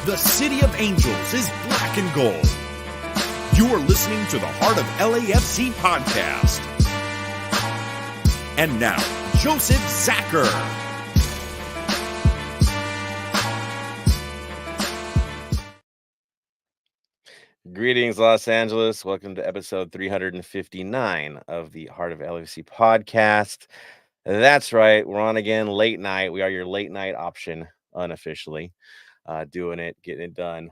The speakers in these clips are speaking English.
The City of Angels is black and gold. You are listening to the Heart of LAFC podcast. And now, Joseph Zacher. Greetings, Los Angeles. Welcome to episode 359 of the Heart of LAFC podcast. That's right. We're on again late night. We are your late night option unofficially. Doing it, getting it done.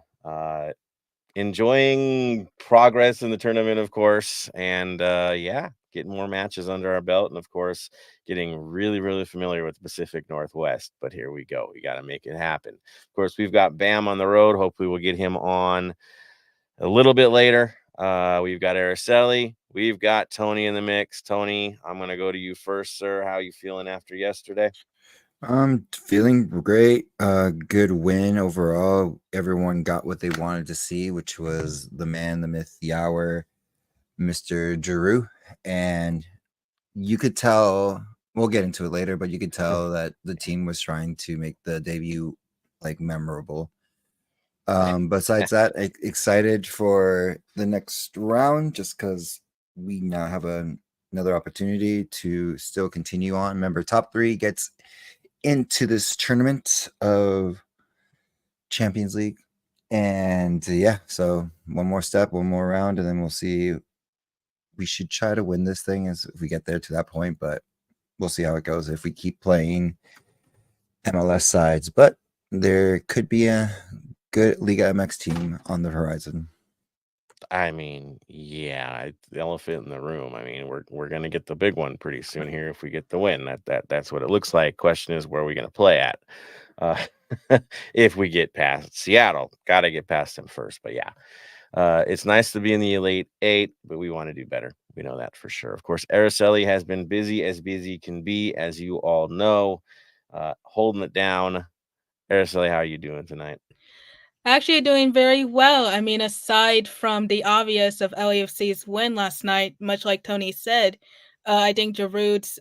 Enjoying progress in the tournament, of course. And getting more matches under our belt. And of course, getting really, really familiar with the Pacific Northwest. But here we go. We got to make it happen. Of course, we've got Bam on the road. Hopefully we'll get him on a little bit later. We've got Araceli. We've got Tony in the mix. Tony, I'm going to go to you first, sir. How are you feeling after yesterday? I'm feeling great. Good win overall. Everyone got what they wanted to see, which was the man, the myth, the hour, Mr. Giroud. And you could tell, we'll get into it later, but you could tell that the team was trying to make the debut memorable. Besides that, excited for the next round just because we now have another opportunity to still continue on. Remember, top three gets into this tournament of Champions League. And so one more step, one more round, and then we'll see. We should try to win this thing if we get there to that point, but we'll see how it goes if we keep playing MLS sides. But there could be a good Liga MX team on the horizon. I mean, yeah, the elephant in the room. I mean, we're gonna get the big one pretty soon here if we get the win. That's what it looks like. Question is, where are we gonna play at? If we get past Seattle, gotta get past them first. But yeah, it's nice to be in the Elite Eight, but we want to do better. We know that for sure. Of course, Araceli has been busy as busy can be, as you all know, holding it down. Araceli, how are you doing tonight? Actually doing very well. I mean, aside from the obvious of LAFC's win last night, much like Tony said, I think Giroud's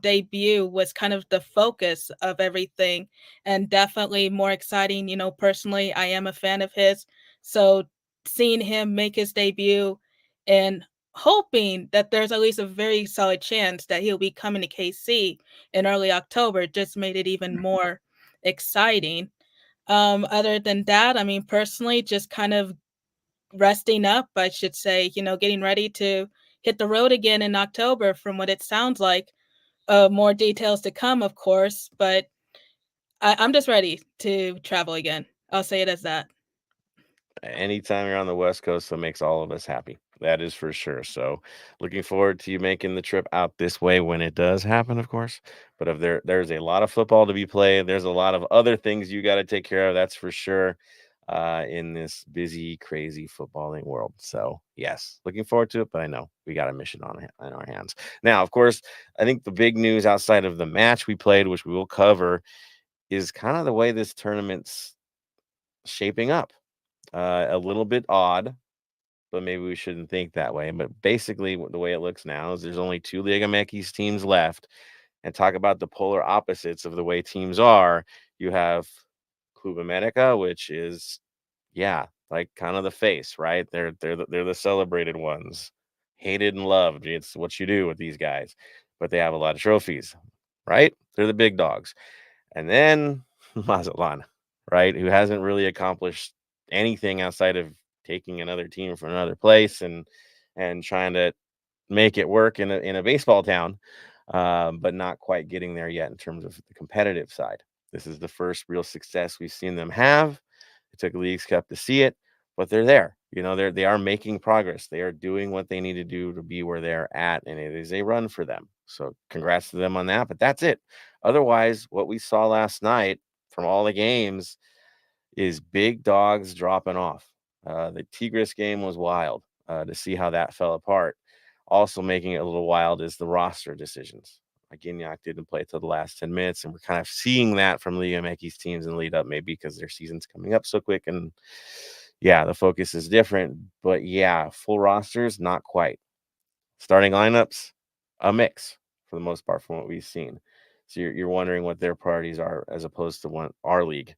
debut was kind of the focus of everything and definitely more exciting. You know, personally, I am a fan of his. So seeing him make his debut and hoping that there's at least a very solid chance that he'll be coming to KC in early October just made it even more exciting. Other than that, I mean, personally, just kind of resting up, I should say, you know, getting ready to hit the road again in October from what it sounds like. More details to come, of course, but I'm just ready to travel again. I'll say it as that. Anytime you're on the West Coast, that makes all of us happy. That is for sure. So, looking forward to you making the trip out this way when it does happen, of course. But if there's a lot of football to be played, there's a lot of other things you got to take care of. That's for sure. In this busy, crazy footballing world. So, yes, looking forward to it. But I know we got a mission on our hands now. Of course, I think the big news outside of the match we played, which we will cover, is kind of the way this tournament's shaping up. A little bit odd, but maybe we shouldn't think that way. But basically, the way it looks now is there's only two Liga MX teams left. And talk about the polar opposites of the way teams are. You have Club America, which is, like kind of the face, right? They're the celebrated ones, hated and loved. It's what you do with these guys, but they have a lot of trophies, right? They're the big dogs. And then Mazatlan, right, who hasn't really accomplished anything outside of taking another team from another place and trying to make it work in a baseball town, but not quite getting there yet in terms of the competitive side. This is the first real success we've seen them have. It took Leagues Cup to see it, but they're there. You know, they are making progress. They are doing what they need to do to be where they're at, and it is a run for them. So congrats to them on that. But that's it. Otherwise, what we saw last night from all the games is big dogs dropping off. The Tigres game was wild to see how that fell apart. Also making it a little wild is the roster decisions. Gignac didn't play till the last 10 minutes, and we're kind of seeing that from Liga MX teams in lead up, maybe because their season's coming up so quick. And the focus is different. But full rosters, not quite. Starting lineups, a mix for the most part from what we've seen. So you're wondering what their priorities are as opposed to what our league,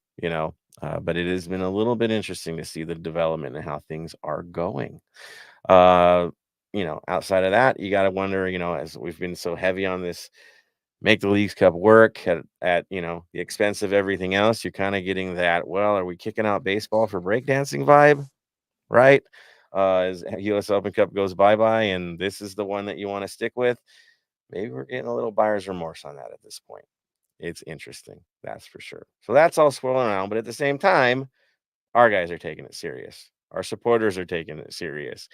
But it has been a little bit interesting to see the development and how things are going. Outside of that, you got to wonder, as we've been so heavy on this, make the Leagues Cup work at the expense of everything else. You're kind of getting that, well, are we kicking out baseball for breakdancing vibe? Right? As US Open Cup goes bye-bye and this is the one that you want to stick with, maybe we're getting a little buyer's remorse on that at this point. It's interesting, that's for sure. So that's all swirling around, but at the same time, our guys are taking it serious. Our supporters are taking it serious.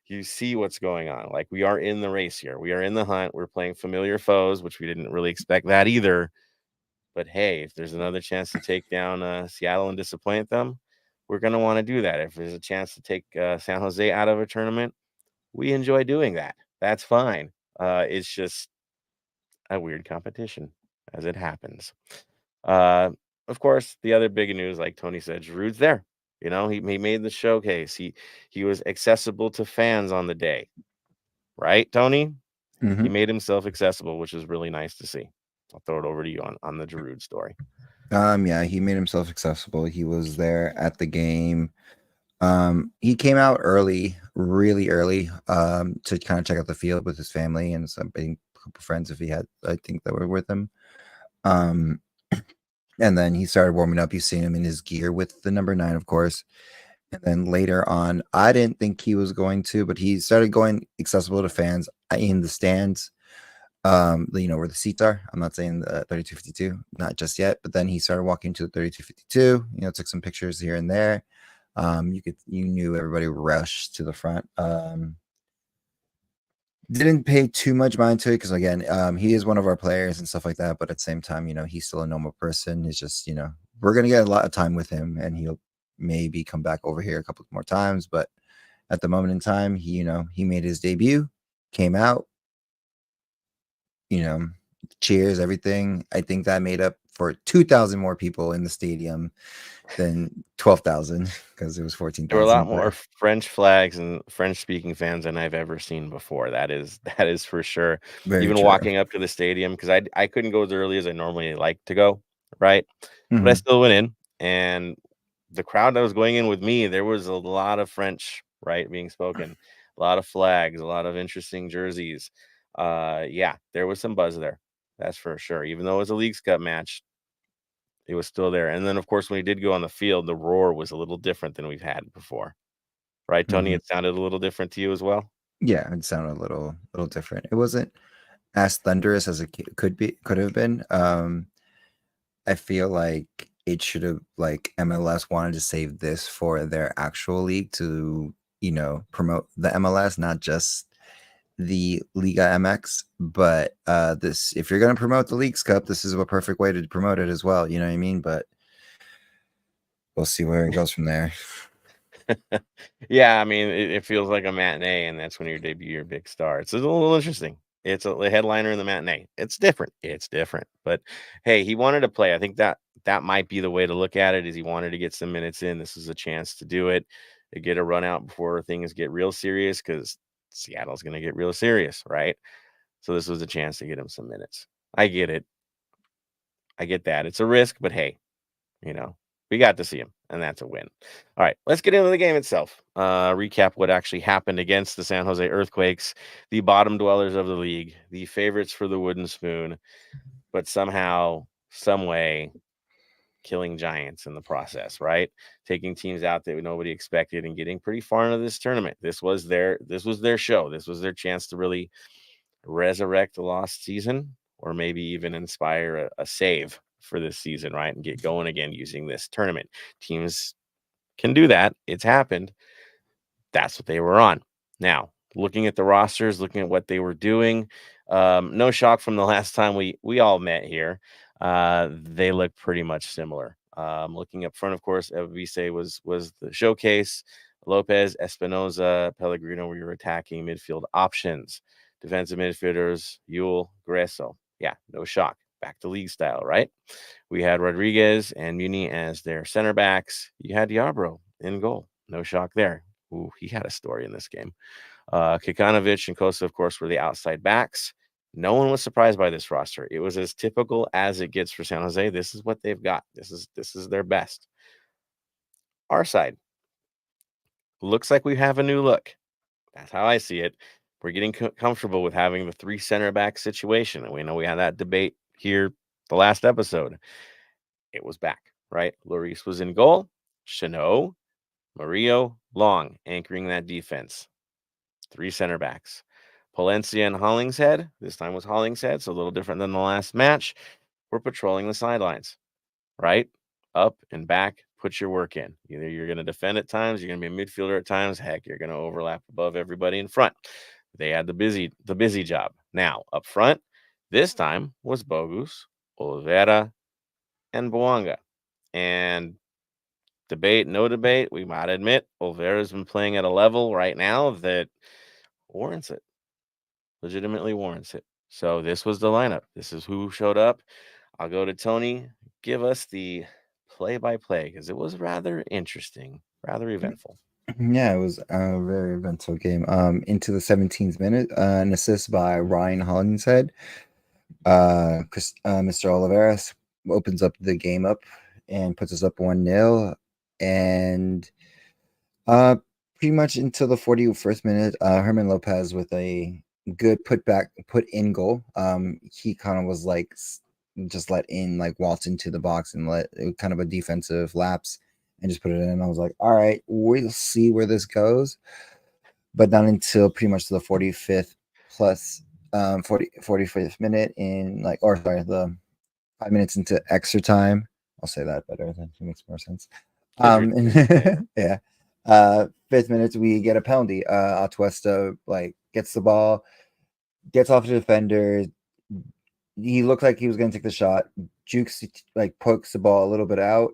You see what's going on. Like, we are in the race here. We are in the hunt. We're playing familiar foes, which we didn't really expect that either. But hey, if there's another chance to take down Seattle and disappoint them, we're going to want to do that. If there's a chance to take San Jose out of a tournament, we enjoy doing that. That's fine. It's just a weird competition as it happens. Of course, the other big news, like Tony said, Giroud's there. He made the showcase. He was accessible to fans on the day, right, Tony? Mm-hmm. He made himself accessible, which is really nice to see. I'll throw it over to you on the Giroud story. Yeah, he made himself accessible. He was there at the game. He came out early, really early, to kind of check out the field with his family and some a couple friends if he had, I think, that were with him. And then he started warming up. You've seen him in his gear with the number 9, of course. And then later on, I didn't think he was going to, but he started going accessible to fans in the stands. Where the seats are. I'm not saying the 3252, not just yet, but then he started walking to the 3252, took some pictures here and there. You knew everybody rushed to the front. Didn't pay too much mind to it because, again, he is one of our players and stuff like that, but at the same time, he's still a normal person. He's just, we're gonna get a lot of time with him and he'll maybe come back over here a couple more times, but at the moment in time, he made his debut, came out, cheers, everything. I think that made up for 2,000 more people in the stadium than 12,000 because it was 14,000. There were a lot more French flags and French-speaking fans than I've ever seen before. That is for sure. Very Even true. walking up to the stadium, because I couldn't go as early as I normally like to go, right? Mm-hmm. But I still went in, and the crowd that was going in with me, there was a lot of French, right, being spoken, a lot of flags, a lot of interesting jerseys. Yeah, there was some buzz there. That's for sure. Even though it was a Leagues Cup match, it was still there. And then, of course, when we did go on the field, the roar was a little different than we've had before. Right, Tony? Mm-hmm. It sounded a little different to you as well? Yeah, it sounded a little different. It wasn't as thunderous as it could have been. I feel like it should have, like, MLS wanted to save this for their actual league to, promote the MLS, not just the Liga MX. But this, if you're going to promote the Leagues Cup, this is a perfect way to promote it as well. You know what I mean? But we'll see where it goes from there. Yeah, I mean, it feels like a matinee, and that's when you debut your big star. It's a little interesting. It's a headliner in the matinee. It's different. But hey, he wanted to play. I think that might be the way to look at it. Is he wanted to get some minutes in. This is a chance to do it, to get a run out before things get real serious, because Seattle's going to get real serious, right? So this was a chance to get him some minutes. I get it. I get that. It's a risk, but hey, we got to see him, and that's a win. All right, let's get into the game itself. Recap what actually happened against the San Jose Earthquakes, the bottom dwellers of the league, the favorites for the wooden spoon, but somehow, some way, killing giants in the process, right? Taking teams out that nobody expected and getting pretty far into this tournament. This was their show. This was their chance to really resurrect the lost season, or maybe even inspire a save for this season, right? And get going again using this tournament. Teams can do that. It's happened. That's what they were on. Now, looking at the rosters, looking at what they were doing, no shock from the last time we all met here. They look pretty much similar. Looking up front, of course, Evise was the showcase. Lopez, Espinoza, Pellegrino were your attacking midfield options. Defensive midfielders, Yule, Greso. Yeah, no shock. Back to league style, right? We had Rodriguez and Muni as their center backs. You had Yarbrough in goal. No shock there. Ooh, he had a story in this game. Kikanovic and Kosa, of course, were the outside backs. No one was surprised by this roster. It was as typical as it gets for San Jose. This is what they've got. This is their best. our side. Looks like we have a new look. That's how I see it. We're getting comfortable with having the 3 center back situation. And we know we had that debate here the last episode. It was back, right? Lloris was in goal. Chanot, Murillo, Long anchoring that defense. 3 center backs. Palencia and Hollingshead. This time was Hollingshead, so a little different than the last match. We're patrolling the sidelines, right? Up and back, put your work in. Either you're going to defend at times, you're going to be a midfielder at times. Heck, you're going to overlap above everybody in front. They had the busy job. Now, up front, this time was Bogus, Oliveira, and Boanga. And no debate, we might admit, Oliveira's been playing at a level right now that warrants it. Legitimately warrants it. So this was the lineup. This is who showed up. I'll go to Tony. Give us the play-by-play because it was rather interesting, rather eventful. Yeah, it was a very eventful game. Into the 17th minute, an assist by Ryan Hollingshead. Mr. Oliveras opens up the game up and puts us up 1-0. And pretty much until the 41st minute, Herman Lopez with a good put in goal. He kind of was like just let in, like waltz into the box and let kind of a defensive lapse and just put it in. I was like, all right, we'll see where this goes. But not until pretty much the 45th plus 45th minute the 5 minutes into extra time. I'll say that better. That makes more sense. Yeah. 5th minute, we get a penalty. Atuesta gets the ball, gets off the defender. He looked like he was going to take the shot. Jukes pokes the ball a little bit out.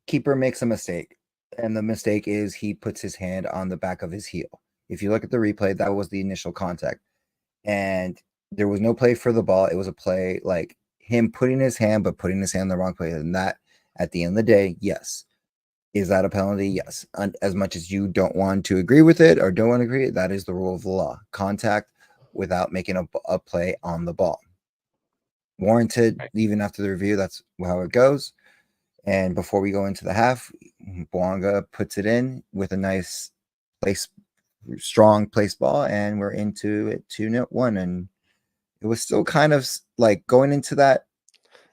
Keeper makes a mistake, and the mistake is he puts his hand on the back of his heel. If you look at the replay, that was the initial contact, and there was no play for the ball. It was a play like him putting his hand in the wrong place, and that at the end of the day, yes. Is that a penalty? Yes. And as much as you don't want to agree with it or don't want to agree, that is the rule of the law. Contact without making a play on the ball. Warranted, even after the review, that's how it goes. And before we go into the half, Boanga puts it in with a nice strong place ball, and we're into it 2-1. And it was still kind of like going into that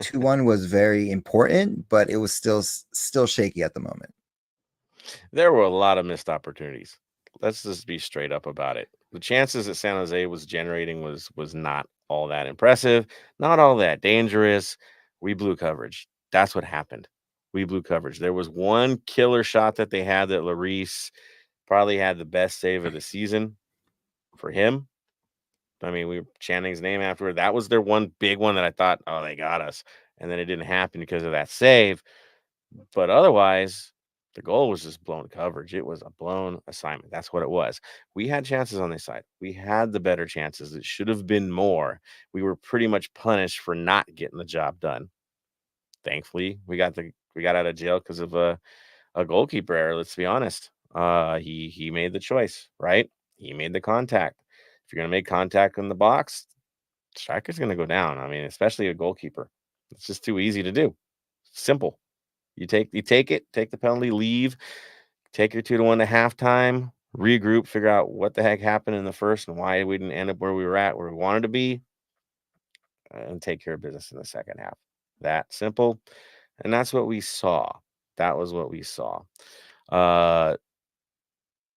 2-1 was very important, but it was still shaky at the moment. There were a lot of missed opportunities. Let's just be straight up about it. The chances that San Jose was generating was not all that impressive, not all that dangerous. We blew coverage. That's what happened. We blew coverage. There was one killer shot that they had that Lloris probably had the best save of the season for him. I mean, we were chanting his name afterward. That was their one big one that I thought, oh, they got us. And then it didn't happen because of that save. But otherwise, the goal was just blown coverage. It was a blown assignment. That's what it was. We had chances on this side. We had the better chances. It should have been more. We were pretty much punished for not getting the job done. Thankfully, we got out of jail because of a goalkeeper error. Let's be honest. He made the choice, right? He made the contact. If you're gonna make contact in the box, striker's gonna go down. I mean, especially a goalkeeper. It's just too easy to do. Simple. You take it, take the penalty, leave, take your 2-1 to halftime, regroup, figure out what the heck happened in the first and why we didn't end up where we were at, where we wanted to be, and take care of business in the second half. That simple. And that's what we saw. That was what we saw.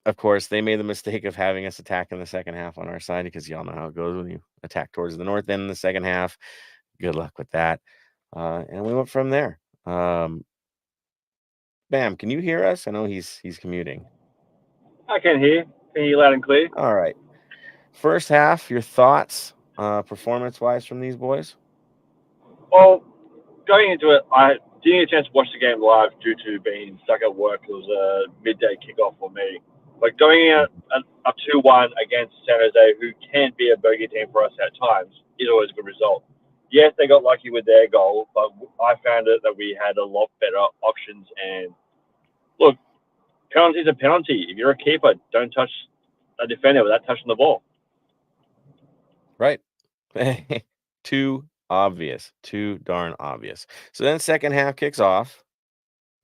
Of course, they made the mistake of having us attack in the second half on our side because y'all know how it goes when you attack towards the north end in the second half. Good luck with that. And we went from there. Bam, can you hear us? I know he's commuting. I can hear. Can you loud and clear? All right. First half, your thoughts, performance-wise from these boys? Well, going into it, I didn't get a chance to watch the game live due to being stuck at work. It was a midday kickoff for me. But going out up 2-1 against San Jose, who can be a bogey team for us at times, is always a good result. Yes, they got lucky with their goal, but I found it that we had a lot better options. And look, penalty's a penalty. If you're a keeper, don't touch a defender without touching the ball. Right. Too obvious. Too darn obvious. So then second half kicks off.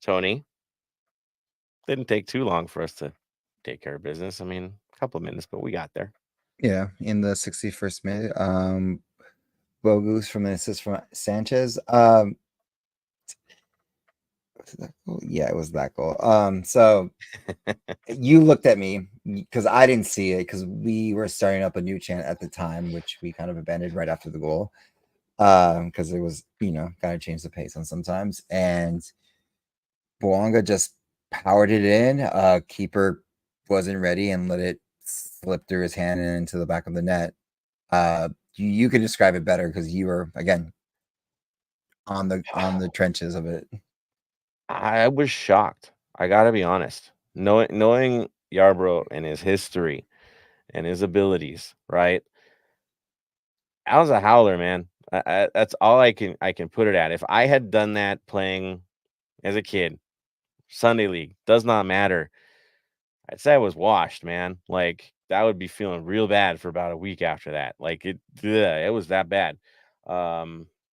Tony, didn't take too long for us to take care of business. I mean, a couple of minutes, but we got there. Yeah, in the 61st minute, Bogus from an assist from Sanchez. Was it that goal? Yeah, it was that goal. So you looked at me because I didn't see it because we were starting up a new chant at the time, which we kind of abandoned right after the goal. Because it was, gotta change the pace on sometimes. And Bouanga just powered it in. Keeper wasn't ready and let it slip through his hand and into the back of the net. You can describe it better because you were again on the trenches of it. I was shocked. I got to be honest. Knowing Yarbrough and his history and his abilities, right? I was a howler, man. That's all I can put it at. If I had done that playing as a kid, Sunday league, does not matter. I'd say I was washed, man. Like that would be feeling real bad for about a week after that. Like it was that bad.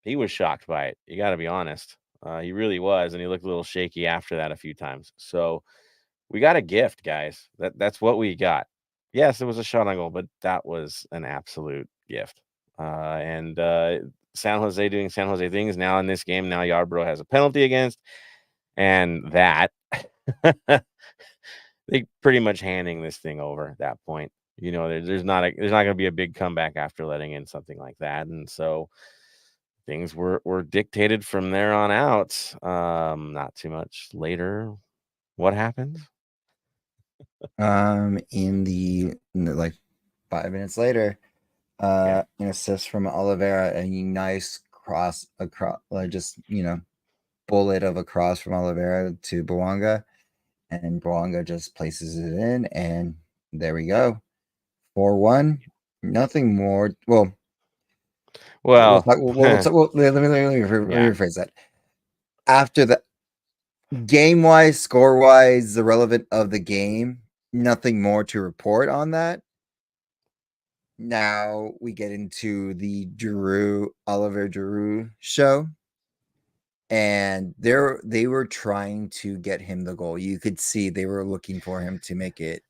He was shocked by it. You got to be honest. He really was, and he looked a little shaky after that a few times. So we got a gift, guys. That's what we got. Yes, it was a shot on goal, but that was an absolute gift. And San Jose doing San Jose things now in this game. Now Yarbrough has a penalty against, and that they pretty much handing this thing over at that point. There's not going to be a big comeback after letting in something like that, and so things were dictated from there on out. Not too much later. What happened? In the like 5 minutes later, an assist from Oliveira, a nice cross across, just bullet of a cross from Oliveira to Bouanga, and Bouanga just places it in, and there we go, 4-1. Nothing more. Well, Well, let me rephrase that. After the game wise, score wise, the relevant of the game, nothing more to report on that. Now we get into the Oliver Giroud show, and they were trying to get him the goal. You could see they were looking for him to make it.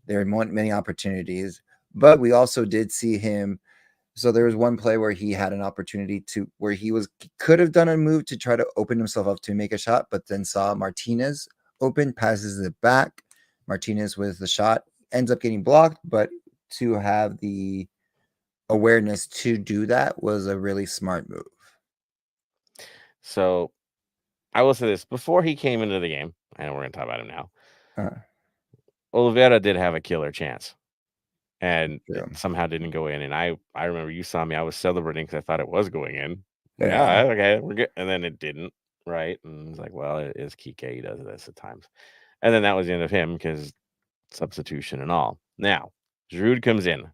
There weren't many opportunities, but we also did see him. So there was one play where he had an opportunity where he could have done a move to try to open himself up to make a shot, but then saw Martinez open, passes it back. Martinez with the shot ends up getting blocked, but to have the awareness to do that was a really smart move. So I will say this before he came into the game. I know we're going to talk about him now. Oliveira did have a killer chance, and it somehow didn't go in. And I remember you saw me. I was celebrating because I thought it was going in. Yeah, okay, we're good. And then it didn't, right? And it's like, well, it is Kike. He does this at times. And then that was the end of him because substitution and all. Now, Giroud comes in.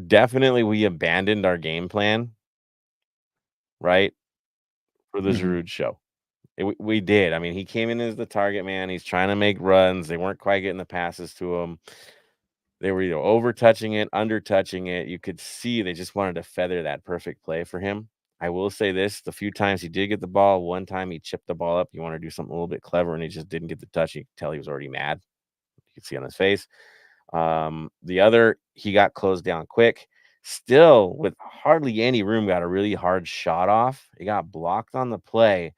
Definitely we abandoned our game plan, right, for the Giroud show. We did. I mean, he came in as the target man. He's trying to make runs. They weren't quite getting the passes to him. They were either over touching it, under touching it. You could see they just wanted to feather that perfect play for him. I will say this, the few times he did get the ball, one time he chipped the ball up. You want to do something a little bit clever, and he just didn't get the touch. You could tell he was already mad. You could see on his face. The other, he got closed down quick. Still, with hardly any room, got a really hard shot off. He got blocked on the play.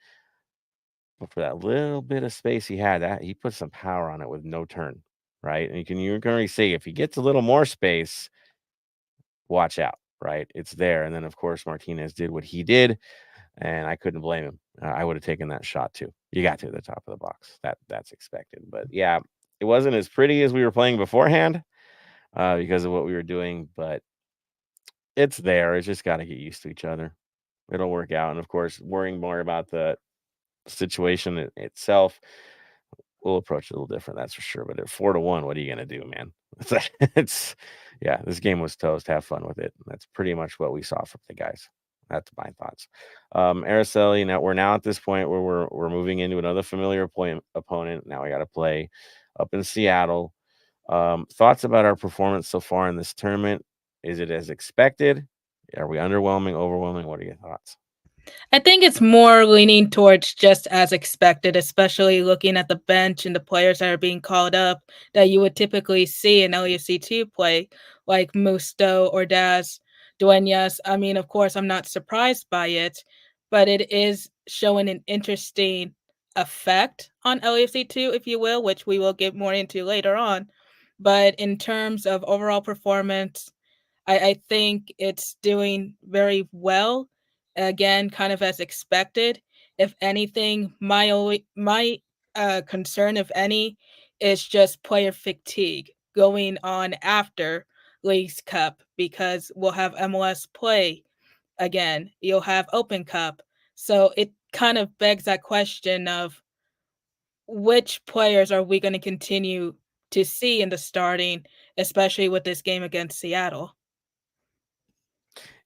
But for that little bit of space he had, that he put some power on it with no turn, right? And you can already see if he gets a little more space, watch out, right? It's there. And then of course Martinez did what he did, and I couldn't blame him. I would have taken that shot too. You got to the top of the box. That's expected. But yeah, it wasn't as pretty as we were playing beforehand because of what we were doing, but it's there. It's just got to get used to each other. It'll work out. And of course, worrying more about the situation itself, we'll approach it a little different, that's for sure. But at 4-1, what are you gonna do, man? It's yeah, this game was toast. Have fun with it. That's pretty much what we saw from the guys. That's my thoughts. Araceli, now we're at this point where we're moving into another familiar opponent. Now we got to play up in Seattle. Thoughts about our performance so far in this tournament? Is it as expected? Are we underwhelming, overwhelming? What are your thoughts? I think it's more leaning towards just as expected, especially looking at the bench and the players that are being called up that you would typically see in LAFC2 play, like Musto, Ordaz, Duenas. I mean, of course, I'm not surprised by it, but it is showing an interesting effect on LAFC2, if you will, which we will get more into later on. But in terms of overall performance, I think it's doing very well. Again, kind of as expected. If anything, my concern, if any, is just player fatigue going on after Leagues Cup because we'll have MLS play again. You'll have Open Cup, so it kind of begs that question of which players are we going to continue to see in the starting, especially with this game against Seattle.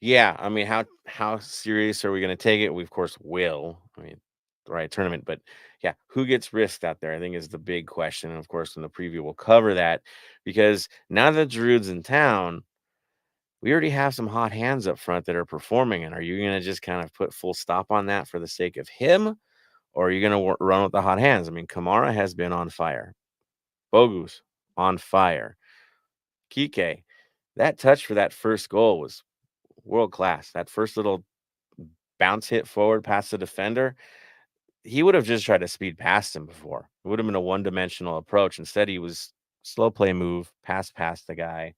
Yeah, I mean, how serious are we going to take it? We of course will. I mean, the right tournament, but yeah, who gets risked out there? I think is the big question. And of course, in the preview, we'll cover that because now that Giroud's in town, we already have some hot hands up front that are performing. And are you going to just kind of put full stop on that for the sake of him, or are you going to run with the hot hands? I mean, Kamara has been on fire, Bogu's on fire, Kike. That touch for that first goal was world class. That first little bounce hit forward past the defender, he would have just tried to speed past him before. It would have been a one-dimensional approach. Instead, he was slow play move, pass past the guy.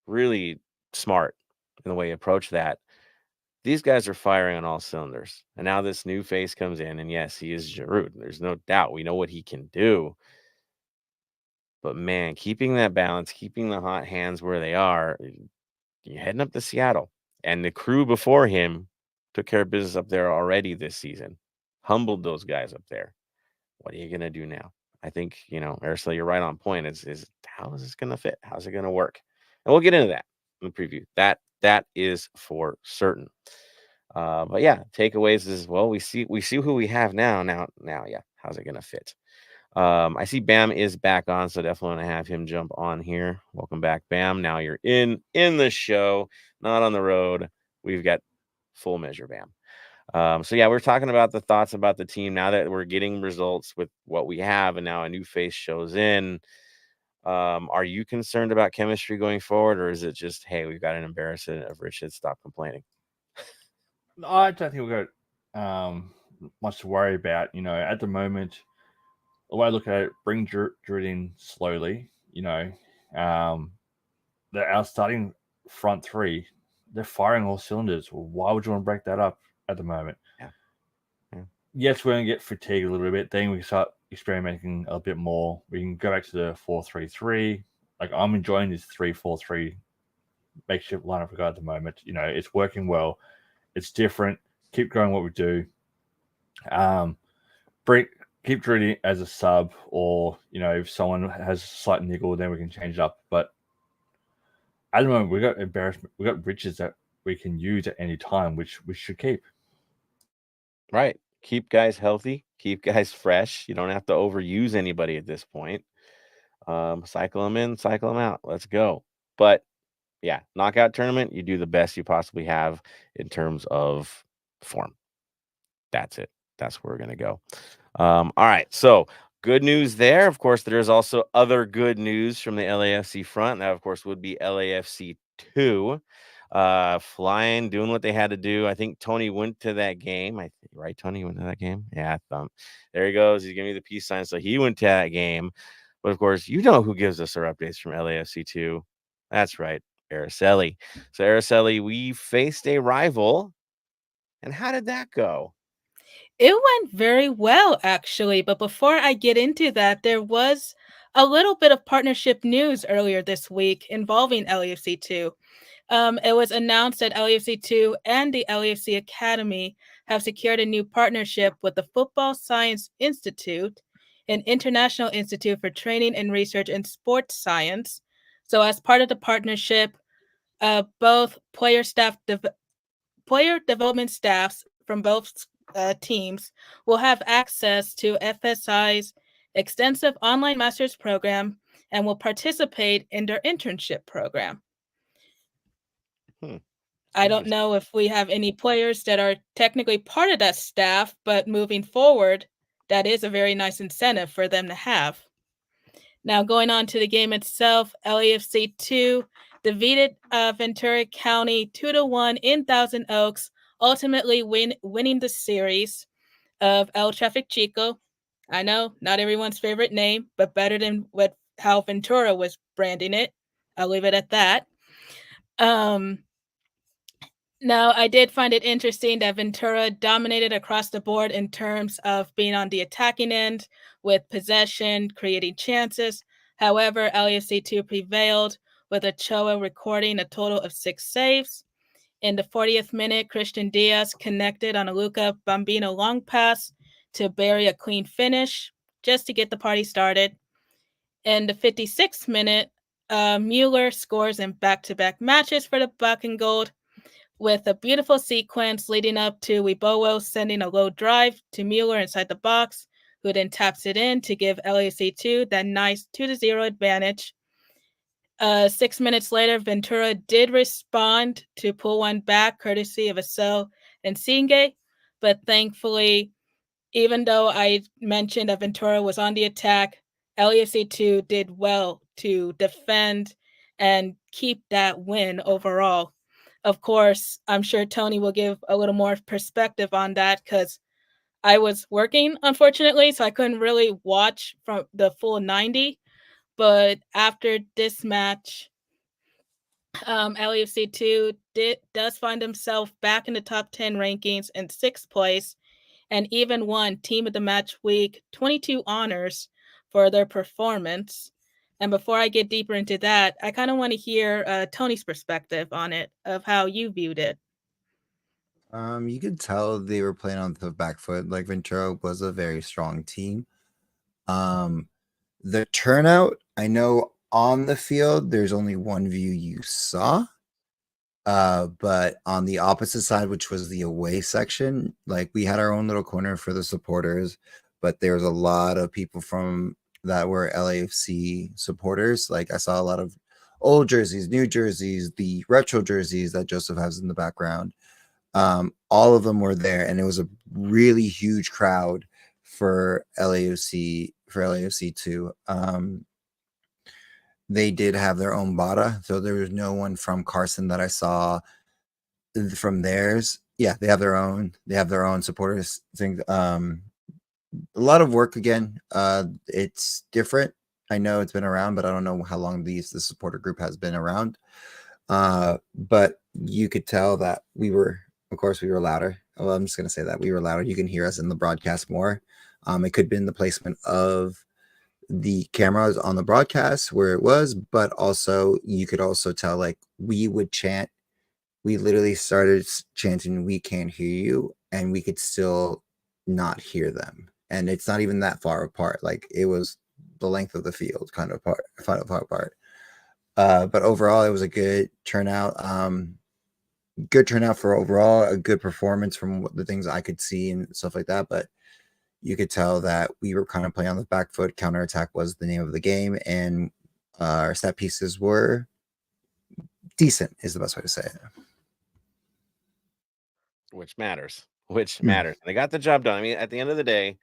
Really smart in the way he approached that. These guys are firing on all cylinders. And now this new face comes in, and yes, he is Giroud. There's no doubt. We know what he can do. But man, keeping that balance, keeping the hot hands where they are, you're heading up to Seattle. And the crew before him took care of business up there already this season. Humbled those guys up there. What are you gonna do now? I think, Araceli, you're right on point. Is how is this gonna fit? How's it gonna work? And we'll get into that in the preview. That is for certain. But yeah, takeaways is well, we see who we have now. Now, yeah, how's it gonna fit? I see Bam is back on, so definitely want to have him jump on here. Welcome back, Bam. Now you're in the show, not on the road. We've got full measure, Bam. So yeah, we're talking about the thoughts about the team now that we're getting results with what we have, and now a new face shows in. Are you concerned about chemistry going forward, or is it just, hey, we've got an embarrassment of Richard, stop complaining? I don't think we've got much to worry about. At the moment, the way I look at it, bring Drew in slowly. Our starting front three, they're firing all cylinders. Why would you want to break that up at the moment? Yeah. Yes, we're going to get fatigued a little bit. Then we start experimenting a bit more. We can go back to the 4-3-3. Like, I'm enjoying this 3-4-3 makeshift lineup we got at the moment. It's working well. It's different. Keep growing what we do. Keep Drew as a sub, or if someone has a slight niggle, then we can change it up. But at the moment, we got embarrassment. We got riches that we can use at any time, which we should keep. Right. Keep guys healthy. Keep guys fresh. You don't have to overuse anybody at this point. Cycle them in, cycle them out. Let's go. But yeah, knockout tournament, you do the best you possibly have in terms of form. That's it. That's where we're going to go. All right. So good news there. Of course, there's also other good news from the LAFC front. That, of course, would be LAFC 2. Flying, doing what they had to do. I think Tony went to that game. Right, Tony? You went to that game? Yeah, there he goes. He's giving me the peace sign. So he went to that game. But, of course, you know who gives us our updates from LAFC 2. That's right, Araceli. So, Araceli, we faced a rival. And how did that go? It went very well, actually. But before I get into that, there was a little bit of partnership news earlier this week involving LAFC2. It was announced that LAFC2 and the LAFC Academy have secured a new partnership with the Football Science Institute, an international institute for training and research in sports science. So, as part of the partnership, both player development staffs from both teams will have access to FSI's extensive online master's program and will participate in their internship program. I don't know if we have any players that are technically part of that staff, but moving forward, that is a very nice incentive for them to have. Now, going on to the game itself, LAFC 2 defeated Ventura County 2-1 in Thousand Oaks, ultimately winning the series of El Traffic Chico. I know, not everyone's favorite name, but better than how Ventura was branding it. I'll leave it at that. Now, I did find it interesting that Ventura dominated across the board in terms of being on the attacking end with possession, creating chances. However, LAFC2 prevailed with Ochoa recording a total of 6 saves. In the 40th minute, Christian Diaz connected on a Luca Bambino long pass to bury a clean finish just to get the party started. In the 56th minute, Mueller scores in back-to-back matches for the Black and Gold, with a beautiful sequence leading up to Wibowo sending a low drive to Mueller inside the box, who then taps it in to give LAC2 that nice 2-0 advantage. 6 minutes later, Ventura did respond to pull one back, courtesy of Asel and Singe, but thankfully, even though I mentioned that Ventura was on the attack, LAFC2 did well to defend and keep that win overall. Of course, I'm sure Tony will give a little more perspective on that because I was working, unfortunately, so I couldn't really watch from the full 90. But after this match, LAFC2 does find himself back in the top 10 rankings in 6th place, and even won Team of the Match Week 22 honors for their performance. And before I get deeper into that, I kind of want to hear Tony's perspective on it, of how you viewed it. You could tell they were playing on the back foot. Like Ventura was a very strong team. The turnout, I know on the field, there's only one view you saw. But on the opposite side, which was the away section, like we had our own little corner for the supporters, but there was a lot of people from that were LAFC supporters. Like I saw a lot of old jerseys, new jerseys, the retro jerseys that Joseph has in the background. All of them were there, and it was a really huge crowd for LAFC 2. They did have their own Bada, so there was no one from Carson that I saw from theirs. Yeah, they have their own supporters thing. A lot of work again. It's different. I know it's been around, but I don't know how long the supporter group has been around. But you could tell that of course we were louder. Well, I'm just gonna say that we were louder. You can hear us in the broadcast more. It could have been the placement of the cameras on the broadcast where it was, but also you could also tell, like, we would chant. We literally started chanting, "We can't hear you," and we could still not hear them. And it's not even that far apart. Like it was the length of the field kind of apart. But overall, it was a good turnout. Good turnout for overall, a good performance from the things I could see and stuff like that. But you could tell that we were kind of playing on the back foot. Counterattack was the name of the game, and our set pieces were decent, is the best way to say it. Which matters. They got the job done. I mean, at the end of the day,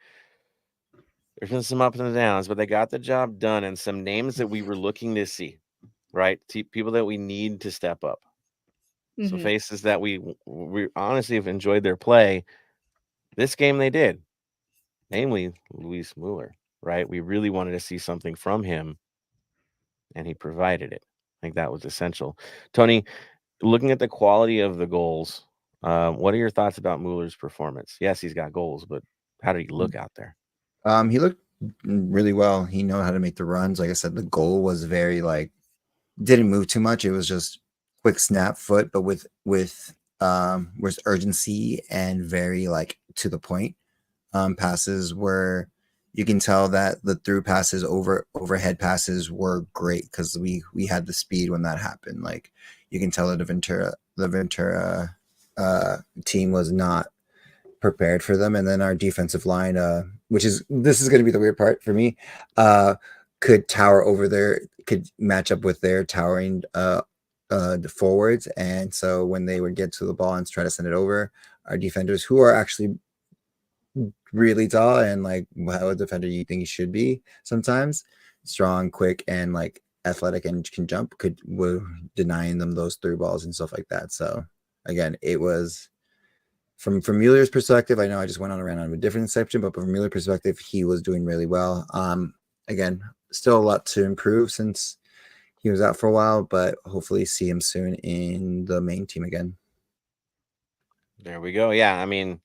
there's been some ups and downs, but they got the job done, and some names that we were looking to see, right? People that we need to step up. So faces that we honestly have enjoyed their play. This game they did, namely Luis Mueller, right? We really wanted to see something from him, and he provided it. I think that was essential. Tony, looking at the quality of the goals, what are your thoughts about Mueller's performance? Yes, he's got goals, but how did he look out there? He looked really well. He knew how to make the runs. Like I said, the goal was very didn't move too much. It was just quick snap foot, but with urgency and very to the point. Passes where you can tell that the through passes, overhead passes were great because we had the speed when that happened. Like you can tell that the Ventura team was not prepared for them, and then our defensive line, this is going to be the weird part for me, could tower over could match up with their towering the forwards, and so when they would get to the ball and try to send it over, our defenders, who are actually really tall and like how a defender you think he should be sometimes, strong, quick, and like athletic and can jump, were denying them those through balls and stuff like that. So again, it was from Mueller's perspective. I know I just went on a different section, but from Mueller's perspective, he was doing really well. Again, still a lot to improve since he was out for a while, but hopefully see him soon in the main team again. There we go. Yeah, I mean,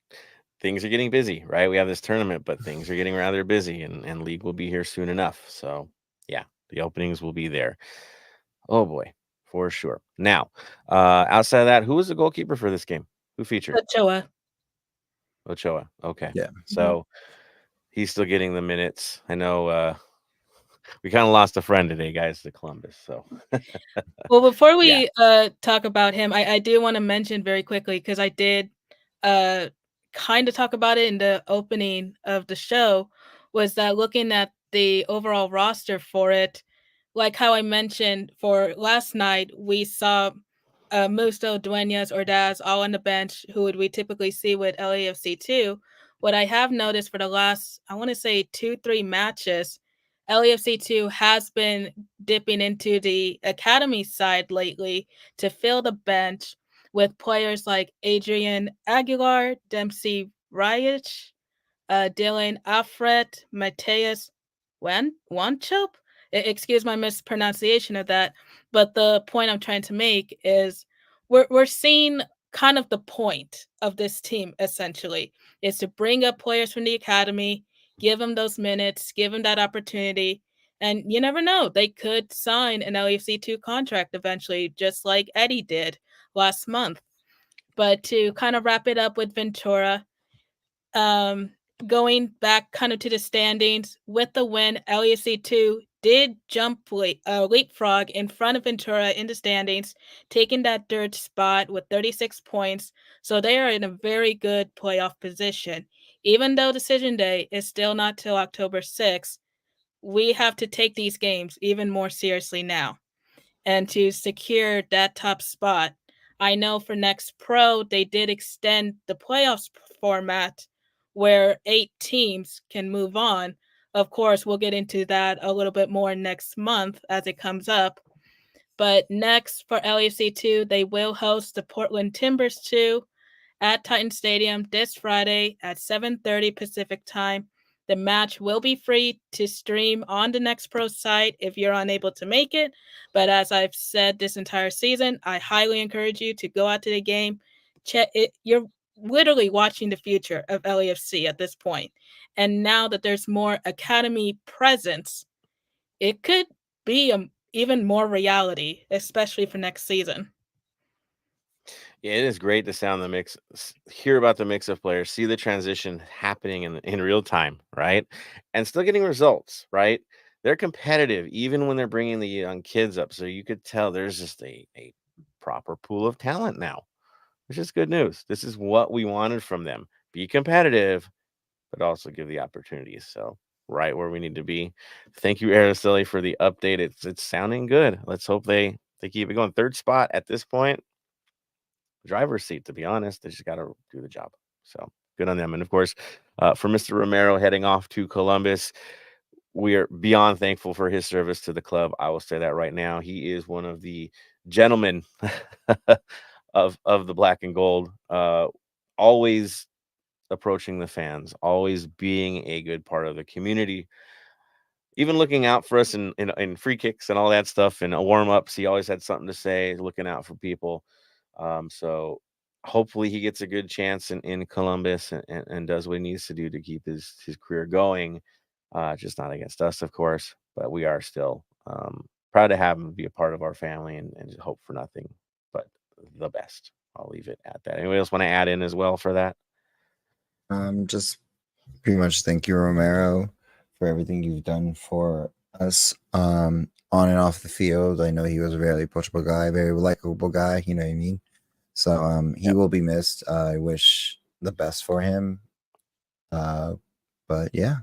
things are getting busy, right? We have this tournament, but things are getting rather busy, and league will be here soon enough. So yeah, the openings will be there. Oh boy, for sure. Now, outside of that, who was the goalkeeper for this game? Who featured? Ochoa. Ochoa. Okay. Yeah. So he's still getting the minutes. I know we kind of lost a friend today, guys, to Columbus. So Well, before we talk about him, I do want to mention very quickly, because I did kind of talk about it in the opening of the show, was that looking at the overall roster for it, like how I mentioned for last night, we saw Musto, Duenas, Ordaz all on the bench, who would we typically see with LAFC 2. What I have noticed for the last, I want to say 2-3 matches, LAFC 2 has been dipping into the academy side lately to fill the bench with players like Adrian Aguilar, Dempsey Rayich, Dylan Alfred, Mateus Wanchop. Excuse my mispronunciation of that, but the point I'm trying to make is we're seeing kind of the point of this team essentially is to bring up players from the academy, give them those minutes, give them that opportunity, and you never know, they could sign an LAFC2 contract eventually, just like Eddie did last month. But to kind of wrap it up with Ventura, going back kind of to the standings with the win, LAFC2 did leapfrog in front of Ventura in the standings, taking that third spot with 36 points. So they are in a very good playoff position. Even though decision day is still not till October 6th, we have to take these games even more seriously now. And to secure that top spot, I know for Next Pro, they did extend the playoffs format where 8 teams can move on. Of course, we'll get into that a little bit more next month as it comes up. But next for LAFC2, they will host the Portland Timbers 2 at Titan Stadium this Friday at 7:30 Pacific time. The match will be free to stream on the Next Pro site if you're unable to make it. But as I've said this entire season, I highly encourage you to go out to the game. Check it. You're literally watching the future of LAFC at this point. And now that there's more academy presence, it could be even more reality, especially for next season. Yeah, it is great to sound the mix, hear about the mix of players, see the transition happening in real time, right? And still getting results, right? They're competitive even when they're bringing the young kids up. So you could tell there's just a proper pool of talent now, which is good news. This is what we wanted from them. Be competitive, but also give the opportunities. So right where we need to be. Thank you, Araceli, for the update. It's sounding good. Let's hope they keep it going. Third spot at this point. Driver's seat, to be honest. They just got to do the job. So good on them. And of course, for Mr. Romero heading off to Columbus, we are beyond thankful for his service to the club. I will say that right now. He is one of the gentlemen of the black and gold, always approaching the fans, always being a good part of the community, even looking out for us in free kicks and all that stuff and warm-ups. He always had something to say, looking out for people. So hopefully he gets a good chance in Columbus and does what he needs to do to keep his career going. Just not against us, of course, but we are still proud to have him be a part of our family and just hope for nothing but the best. I'll leave it at that. Anybody else want to add in as well for that? Just pretty much thank you, Romero, for everything you've done for us on and off the field. I know he was a very approachable guy, very likable guy, you know what I mean? So he will be missed. I wish the best for him. But yeah.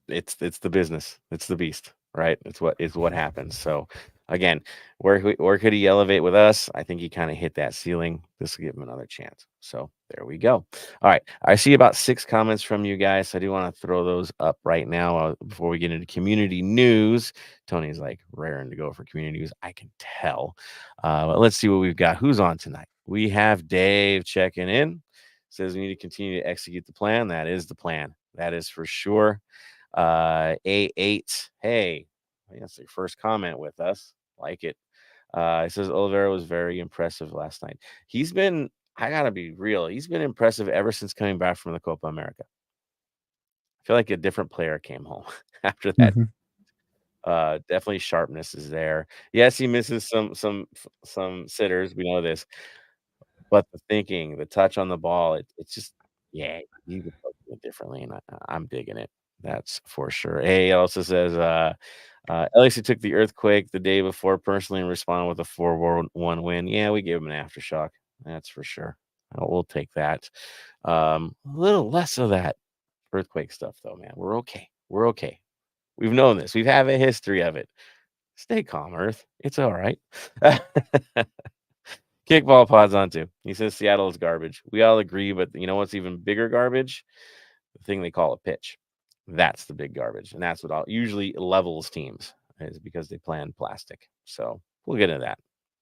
It's the business. It's the beast, right? It's what happens. So again, where could he elevate with us? I think he kind of hit that ceiling. This will give him another chance. So there we go. All right. I see about 6 comments from you guys. So I do want to throw those up right now before we get into community news. Tony's like raring to go for community news. I can tell. But let's see what we've got. Who's on tonight? We have Dave checking in. Says we need to continue to execute the plan. That is the plan. That is for sure. A8. Hey, that's your first comment with us. Like it. It says Oliveira was very impressive last night. He's been, I gotta be real, he's been impressive ever since coming back from the Copa America. I feel like a different player came home after that. Definitely sharpness is there. Yes, he misses some sitters. We know this, but the thinking, the touch on the ball, it's just you can play it differently, and I'm digging it. That's for sure. He also says LAC took the earthquake the day before personally and responded with a 4-1 win. Yeah, we gave him an aftershock. That's for sure. We'll take that. A little less of that earthquake stuff, though, man. We're okay. We're okay. We've known this. We've had a history of it. Stay calm, Earth. It's all right. Kickball Pod's on too. He says Seattle is garbage. We all agree, but you know what's even bigger garbage? The thing they call a pitch. That's the big garbage. And that's what usually levels teams, is because they play in plastic. So we'll get into that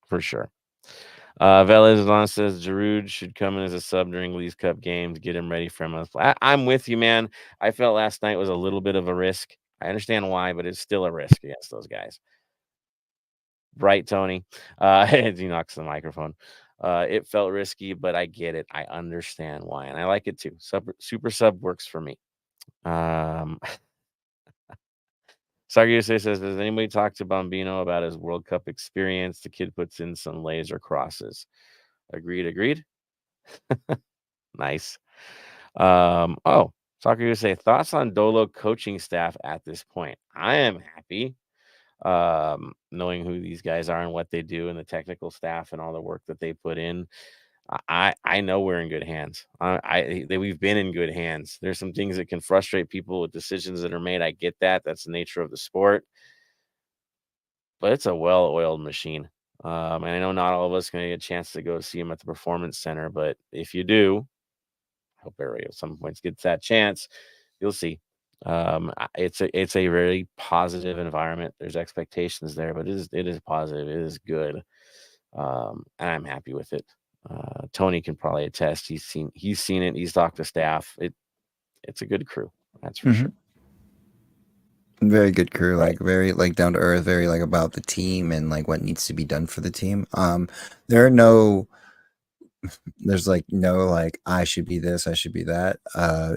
for sure. Velez says Giroud should come in as a sub during Leagues Cup games, get him ready for MLS. I'm with you, man. I felt last night was a little bit of a risk. I understand why, but it's still a risk against those guys. Right, Tony? He knocks the microphone. It felt risky, but I get it. I understand why, and I like it too. Super sub works for me. Sargiuse says, "Does anybody talk to Bambino about his World Cup experience? The kid puts in some laser crosses." Agreed. Nice. Sargiuse, thoughts on Dolo coaching staff at this point? I am happy. Knowing who these guys are and what they do and the technical staff and all the work that they put in, I know we're in good hands. We've been in good hands. There's some things that can frustrate people with decisions that are made. I get that. That's the nature of the sport, but it's a well-oiled machine. And I know not all of us are going to get a chance to go see him at the Performance Center, but if you do, I hope everybody at some points gets that chance. You'll see. It's a very positive environment. There's expectations there, but it is positive. It is good, and I'm happy with it. Tony can probably attest. He's seen it. He's talked to staff. It's a good crew. That's for sure. Very good crew, Right. like very like down to earth, very like about the team and like what needs to be done for the team. There's like no like I should be this, I should be that.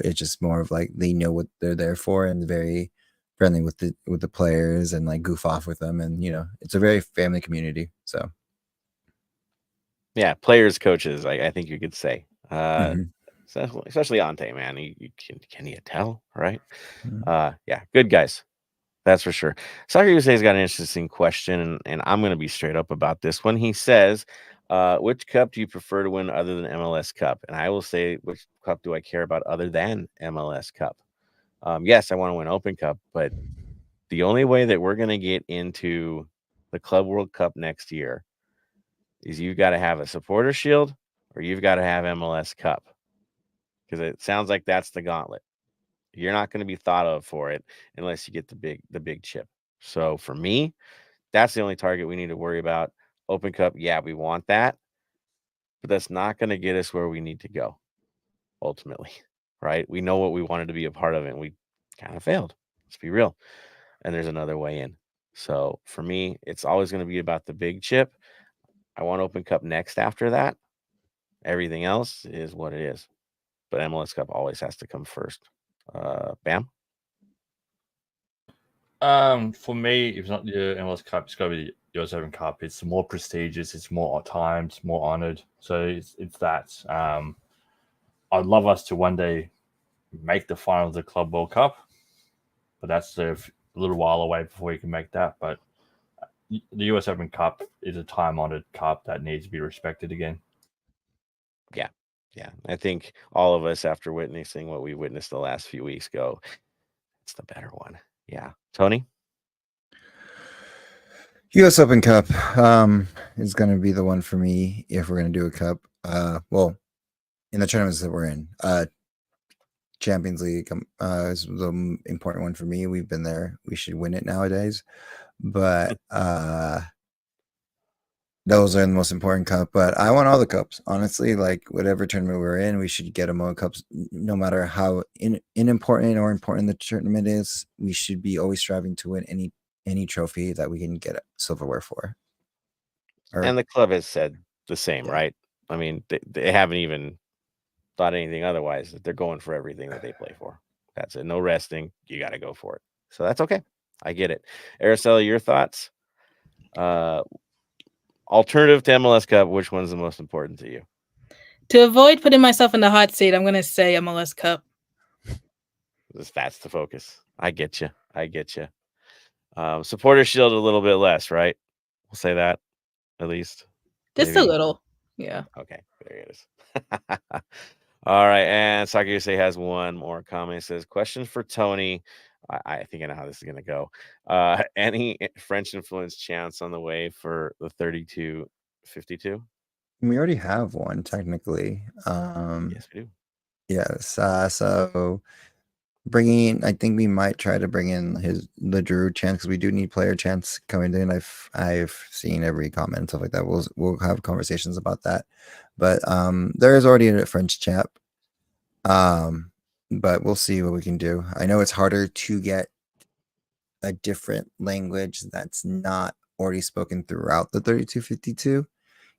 It's just more of like they know what they're there for and very friendly with the players and like goof off with them, and it's a very family community. So yeah, players, coaches. I think you could say, Mhm. especially Ante, man. Can you tell, right? Mhm. Yeah, good guys. That's for sure. Soccer USA's got an interesting question, and I'm going to be straight up about this one. He says, which cup do you prefer to win other than MLS Cup? And I will say, which cup do I care about other than MLS Cup? Yes, I want to win Open Cup, but the only way that we're going to get into the Club World Cup next year is you've got to have a supporter shield or you've got to have MLS Cup, because it sounds like that's the gauntlet. You're not going to be thought of for it unless you get the big chip. So for me, that's the only target we need to worry about. Open Cup, yeah, we want that, but that's not going to get us where we need to go ultimately, right? We know what we wanted to be a part of, and we kind of failed. Let's be real. And there's another way in. So for me, it's always going to be about the big chip. I want Open Cup next after that. Everything else is what it is. But MLS Cup always has to come first. Bam? For me, if it's not the MLS Cup, it's got to be the US Open Cup. It's more prestigious. It's more timed, more honored. So it's that. I'd love us to one day make the final of the Club World Cup, but that's a little while away before you can make that. But the US Open Cup is a time-honored cup that needs to be respected again. Yeah. I think all of us, after witnessing what we witnessed the last few weeks, go, it's the better one. Yeah. Tony? US Open Cup is going to be the one for me if we're going to do a cup. Well, in the tournaments that we're in, Champions League is the important one for me. We've been there. We should win it nowadays. But those are the most important cup. But I want all the cups, honestly. Like whatever tournament we're in, we should get them all cups, no matter how unimportant or important the tournament is. We should be always striving to win any trophy that we can get silverware for. And the club has said the same, Yeah. right? I mean, they haven't even thought anything otherwise. They're going for everything that they play for. That's it. No resting. You got to go for it. So that's okay. I get it. Araceli, your thoughts? Alternative to MLS Cup, which one's the most important to you? To avoid putting myself in the hot seat, I'm going to say MLS Cup. That's the focus. I get you. Supporter Shield a little bit less, right? We'll say that at least. Just maybe. a little. Yeah. Okay, there it is. All right, and Sakayuse has one more comment. It says, question for Tony. I think I know how this is going to go. Any French influence chance on the way for the 32-52? We already have one technically. Yes, we do. Yes. So I think we might try to bring in the Drew chance because we do need player chance coming in. I've seen every comment and stuff like that. We'll have conversations about that. But there is already a French chap. But we'll see what we can do. I know it's harder to get a different language that's not already spoken throughout the 32-52.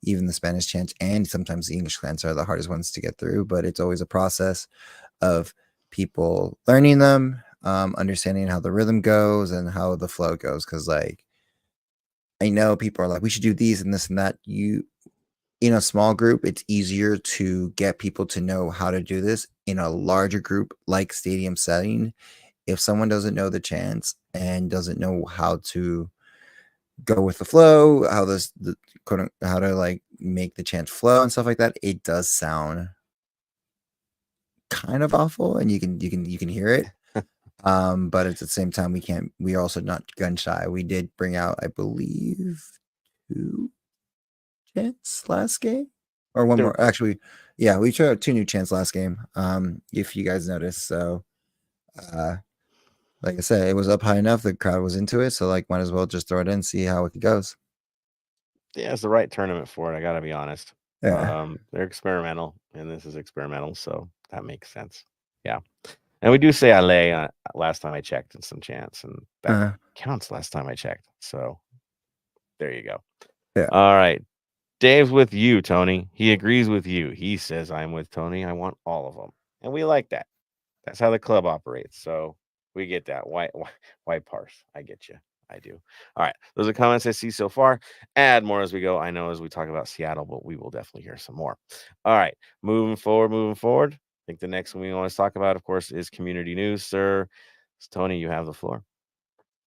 Even the Spanish chants and sometimes the English chants are the hardest ones to get through, but it's always a process of people learning them, understanding how the rhythm goes and how the flow goes. Because like I know people are like, we should do these and this and that. In a small group, it's easier to get people to know how to do this. In a larger group like stadium setting, if someone doesn't know the chants and doesn't know how to go with the flow, how to like make the chant flow and stuff like that, it does sound kind of awful, and you can hear it. But at the same time, we're also not gun shy. We did bring out, I believe, 2 chants last game, or one more. Actually, yeah, we tried out 2 new chants last game. If you guys noticed, so like I said, it was up high enough. The crowd was into it, so like might as well just throw it in, see how it goes. Yeah, it's the right tournament for it. I got to be honest. Yeah. They're experimental, and this is experimental, so that makes sense. Yeah, and we do say "allez" last time I checked in some chants, and that counts. Last time I checked, so there you go. Yeah. All right, Dave's with you, Tony. He agrees with you. He says, "I'm with Tony. I want all of them," and we like that. That's how the club operates. So we get that. Why parse? I get you. I do. All right. Those are comments I see so far. Add more as we go. I know as we talk about Seattle, but we will definitely hear some more. All right. Moving forward. I think the next one we want to talk about, of course, is community news, sir. So, Tony, you have the floor.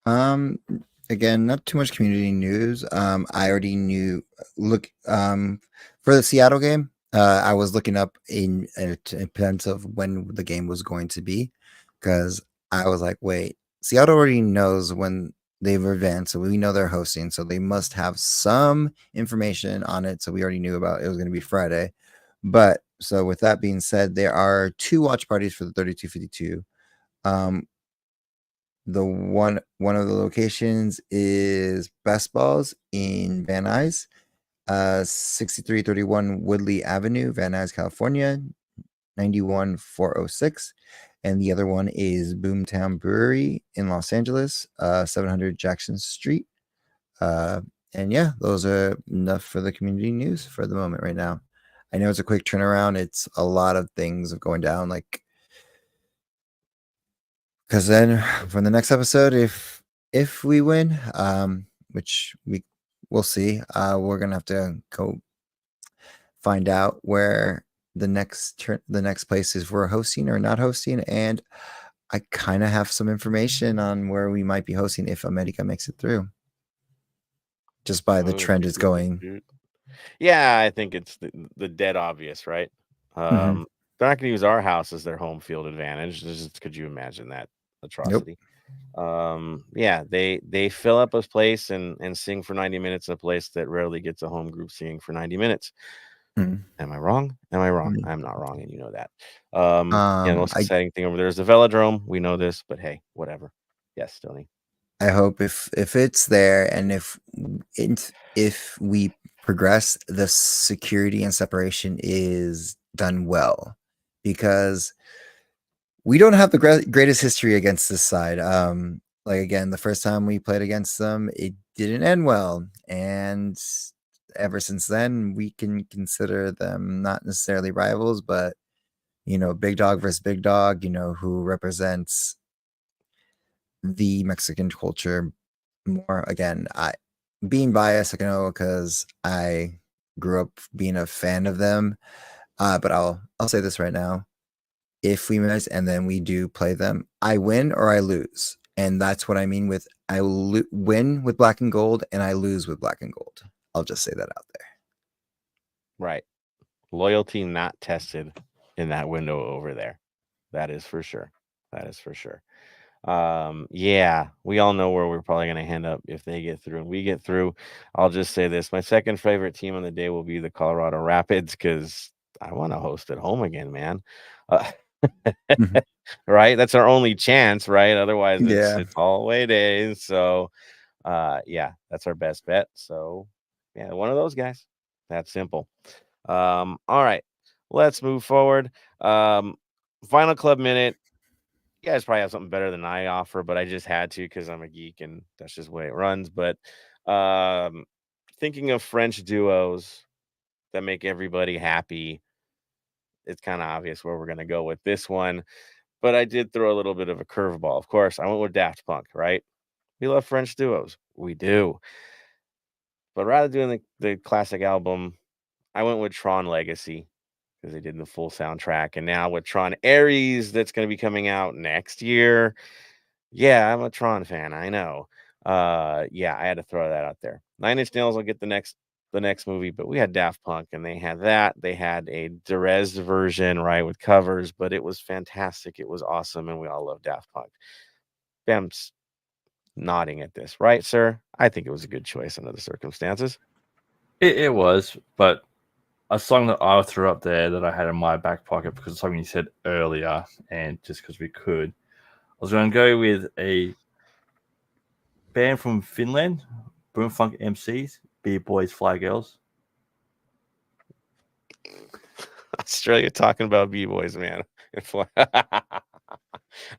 Again, not too much community news. I already knew. Look, for the Seattle game, I was looking up in advance of when the game was going to be, because I was like, wait, Seattle already knows when they've advanced, so we know they're hosting, so they must have some information on it. So we already knew about it was going to be Friday. But so with that being said, there are 2 watch parties for the 32-52. The one of the locations is Best Balls in Van Nuys, 6331 Woodley Avenue, Van Nuys, California, 91406. And the other one is Boomtown Brewery in Los Angeles, 700 Jackson Street. And yeah, those are enough for the community news for the moment right now. I know it's a quick turnaround. It's a lot of things going down, like, because then for the next episode, if we win, which we'll see, we're gonna have to go find out where the next place is we're hosting or not hosting, and I kind of have some information on where we might be hosting if America makes it through, just by the trend it's going. Yeah, I think it's the dead obvious, right? They're not going to use our house as their home field advantage. Could you imagine that atrocity? Yeah, they fill up a place and sing for 90 minutes in a place that rarely gets a home group singing for 90 minutes. Mm. Am I wrong? Am I wrong? Mm. I'm not wrong, and you know that. Yeah, the most I exciting thing over there is the velodrome. We know this, but hey, whatever. Yes, Tony. I hope if it's there and if we progress, the security and separation is done well, because we don't have the greatest history against this side. Like again, the first time we played against them, it didn't end well, and ever since then, we can consider them not necessarily rivals, but big dog versus big dog. Who represents the Mexican culture more. Again, being biased, I know because I grew up being a fan of them. But I'll say this right now: if we miss and then we do play them, I win or I lose, and that's what I mean with I win with black and gold and I lose with black and gold. I'll just say that out there. Right. Loyalty not tested in that window over there. That is for sure. That is for sure. Yeah, we all know where we're probably going to end up if they get through and we get through. I'll just say this: my second favorite team on the day will be the Colorado Rapids, because I want to host at home again, man. Right, that's our only chance, right? Otherwise, Yeah. it's all away days. So, yeah, that's our best bet. So, yeah, one of those guys. That's simple. All right, let's move forward. Final club minute. You guys probably have something better than I offer, but I just had to because I'm a geek and that's just the way it runs. But thinking of French duos that make everybody happy, it's kind of obvious where we're going to go with this one. But I did throw a little bit of a curveball. Of course, I went with Daft Punk, right? We love French duos. We do. But rather than doing the classic album, I went with Tron Legacy, because they did the full soundtrack. And now with Tron Ares, that's going to be coming out next year. Yeah, I'm a Tron fan. I know. Yeah, I had to throw that out there. Nine Inch Nails will get the next movie, but we had Daft Punk and they had that. They had a Derez version, right, with covers, but it was fantastic. It was awesome, and we all love Daft Punk. Bam's nodding at this, right, sir? I think it was a good choice under the circumstances. It was, but a song that I threw up there that I had in my back pocket because of something you said earlier, and just because we could, I was going to go with a band from Finland, Boomfunk MCs, B-Boys Fly Girls. Australia talking about B-boys, man.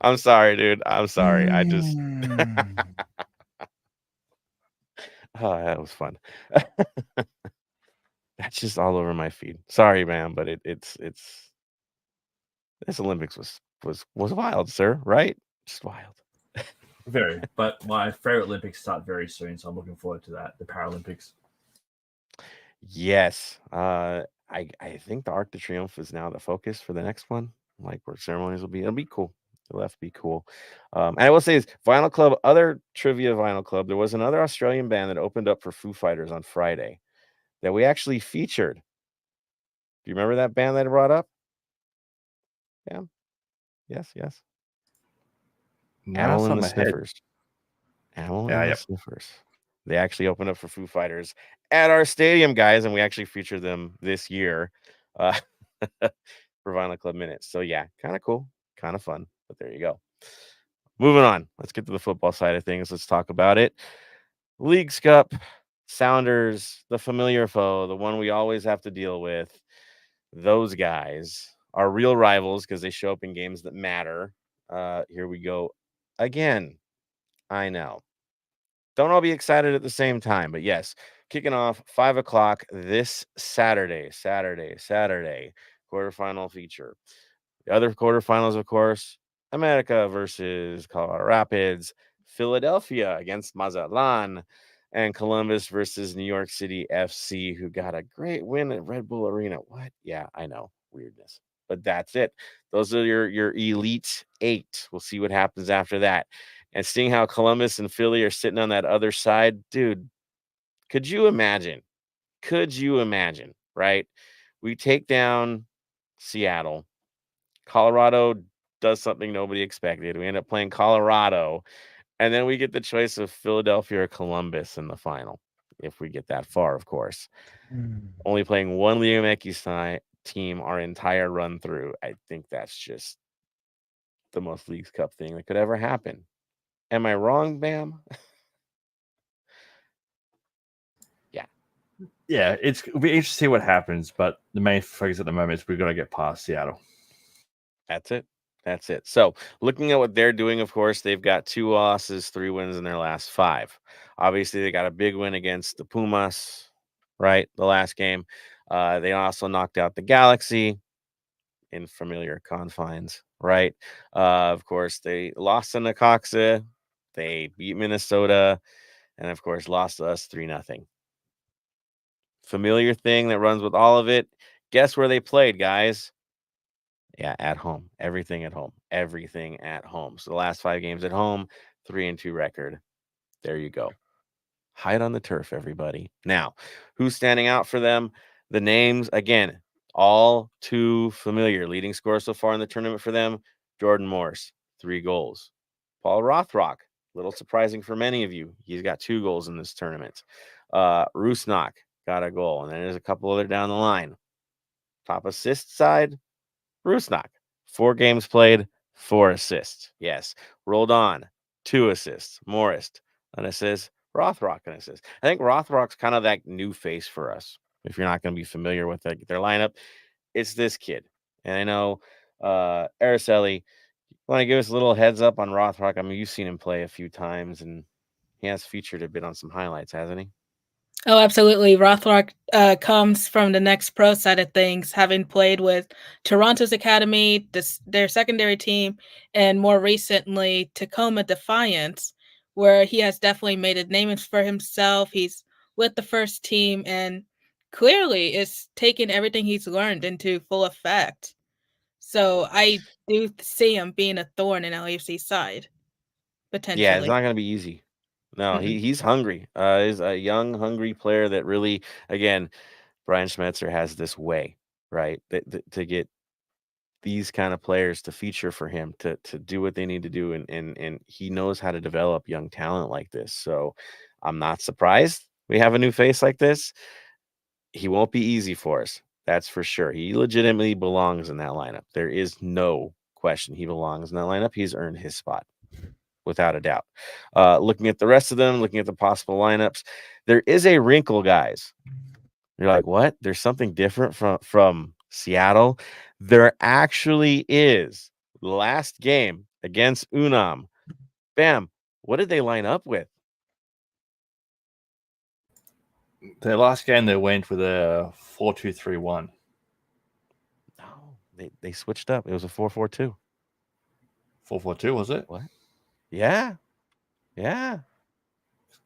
I'm sorry, dude. I'm sorry. I just oh, that was fun. That's just all over my feed. Sorry, man, but it's this Olympics was wild, sir. Right? Just wild. Very, but my favorite Olympics start very soon, so I'm looking forward to that. The Paralympics. Yes. I think the Arc de Triomphe is now the focus for the next one. Like where ceremonies will be. It'll be cool. It'll have to be cool. And I will say this, Vinyl Club, other trivia Vinyl Club, there was another Australian band that opened up for Foo Fighters on Friday that we actually featured. Do you remember that band that I brought up? Yeah. Yes. No, Amyl it's and on the my head. Sniffers. Amyl Yeah, and the yep. Sniffers. They actually opened up for Foo Fighters at our stadium, guys, and we actually featured them this year for Vinyl Club Minutes. So yeah, kind of cool, kind of fun. But there you go. Moving on. Let's get to the football side of things. Let's talk about it. Leagues Cup, Sounders, the familiar foe, the one we always have to deal with. Those guys are real rivals because they show up in games that matter. Here we go again. I know. Don't all be excited at the same time, but yes, kicking off 5 o'clock this Saturday, quarterfinal feature. The other quarterfinals, of course, America versus Colorado Rapids, Philadelphia against Mazatlan, and Columbus versus New York City FC, who got a great win at Red Bull Arena. What? Yeah, I know. Weirdness. But that's it. Those are your elite eight. We'll see what happens after that. And seeing how Columbus and Philly are sitting on that other side, dude, could you imagine? Could you imagine, right? We take down Seattle. Colorado does something nobody expected. We end up playing Colorado, and then we get the choice of Philadelphia or Columbus in the final, if we get that far, of course. Only playing one Leo Mackey team our entire run through. I think that's just the most Leagues Cup thing that could ever happen. Am I wrong, Bam? Yeah, it'll be interesting to see what happens, but the main focus at the moment is we've got to get past Seattle. That's it. That's it. So, looking at what they're doing, of course, they've got 2 losses, 3 wins in their last 5. Obviously, they got a big win against the Pumas, right? The last game. They also knocked out the Galaxy in familiar confines, right? Of course, they lost to Necaxa. They beat Minnesota, and of course, lost to us 3-0. Familiar thing that runs with all of it. Guess where they played, guys? Yeah, at home. Everything at home. Everything at home. So the last 5 games at home, 3-2 record. There you go. Hide on the turf, everybody. Now, who's standing out for them? The names, again, all too familiar. Leading scorer so far in the tournament for them, Jordan Morse, 3 goals. Paul Rothrock, little surprising for many of you. He's got 2 goals in this tournament. Rusnak got a goal, and then there's a couple other down the line. Top assist side, Rusnak, 4 games played, 4 assists. Yes. Rolled on, 2 assists. Morris, an assist. Rothrock, an assist. I think Rothrock's kind of that new face for us. If you're not going to be familiar with their lineup, it's this kid. And I know Araceli, want to give us a little heads up on Rothrock? I mean, you've seen him play a few times, and he has featured a bit on some highlights, hasn't he? Oh, absolutely. Rothrock comes from the next pro side of things, having played with Toronto's academy, their secondary team, and more recently Tacoma Defiance, where he has definitely made a name for himself. He's with the first team and clearly is taking everything he's learned into full effect. So I do see him being a thorn in LAFC's side, Yeah, it's potentially. not going to be easy. No, Mm-mm. he's hungry. He's a young, hungry player that really, again, Brian Schmetzer has this way, right, to get these kind of players to feature for him to do what they need to do, and he knows how to develop young talent like this. So I'm not surprised we have a new face like this. He won't be easy for us. That's for sure. He legitimately belongs in that lineup. There is no question he belongs in that lineup. He's earned his spot without a doubt. Looking at the rest of them, looking at the possible lineups, there is a wrinkle, guys. You're like, what? There's something different from Seattle? There actually is. Last game against Unam. Bam. What did they line up with? Their last game they went with a 4-2-3-1. No, they switched up. It was a 4-4-2. 4-4-2, was it? What? Yeah. Yeah.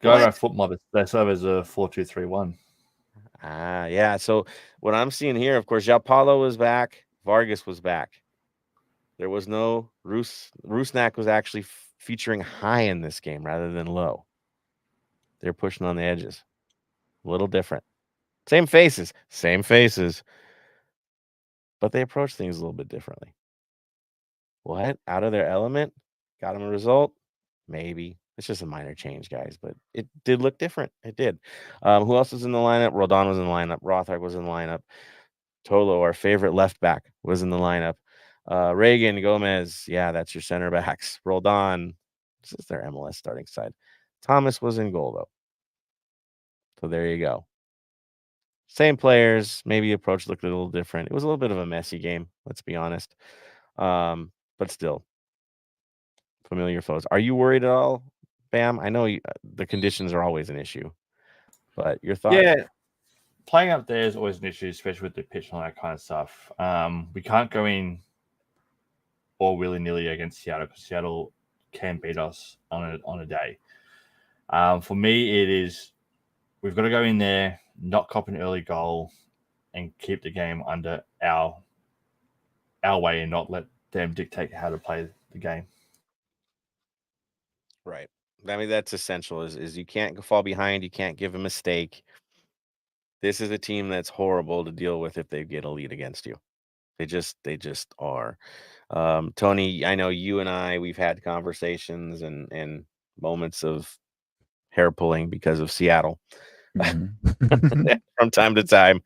Go around What? football, they serve as a 4-2-3-1. Yeah. So what I'm seeing here, of course, João Paulo was back. Vargas was back. There was no Rusnak was actually featuring high in this game rather than low. They're pushing on the edges. A little different. Same faces, but they approach things a little bit differently. What? Out of their element? Got them a result? Maybe. It's just a minor change, guys, but it did look different. It did. Who else was in the lineup? Roldan was in the lineup. Rothard was in the lineup. Tolo, our favorite left back, was in the lineup. Reagan, Gomez, yeah, that's your center backs. Roldan, this is their MLS starting side. Thomas was in goal, though. So there you go. Same players, maybe approach looked a little different. It was a little bit of a messy game, let's be honest. But still, familiar foes. Are you worried at all, Bam? I know the conditions are always an issue, but your thoughts? Yeah, playing up there is always an issue, especially with the pitch and all that kind of stuff. We can't go in all willy-nilly against Seattle because Seattle can beat us on a day. For me, it is we've got to go in there, not cop an early goal, and keep the game under our way and not let them dictate how to play the game. Right. I mean, that's essential is you can't fall behind. You can't give a mistake. This is a team that's horrible to deal with if they get a lead against you. They just are. Tony, I know you and I, we've had conversations and moments of hair pulling because of Seattle from time to time.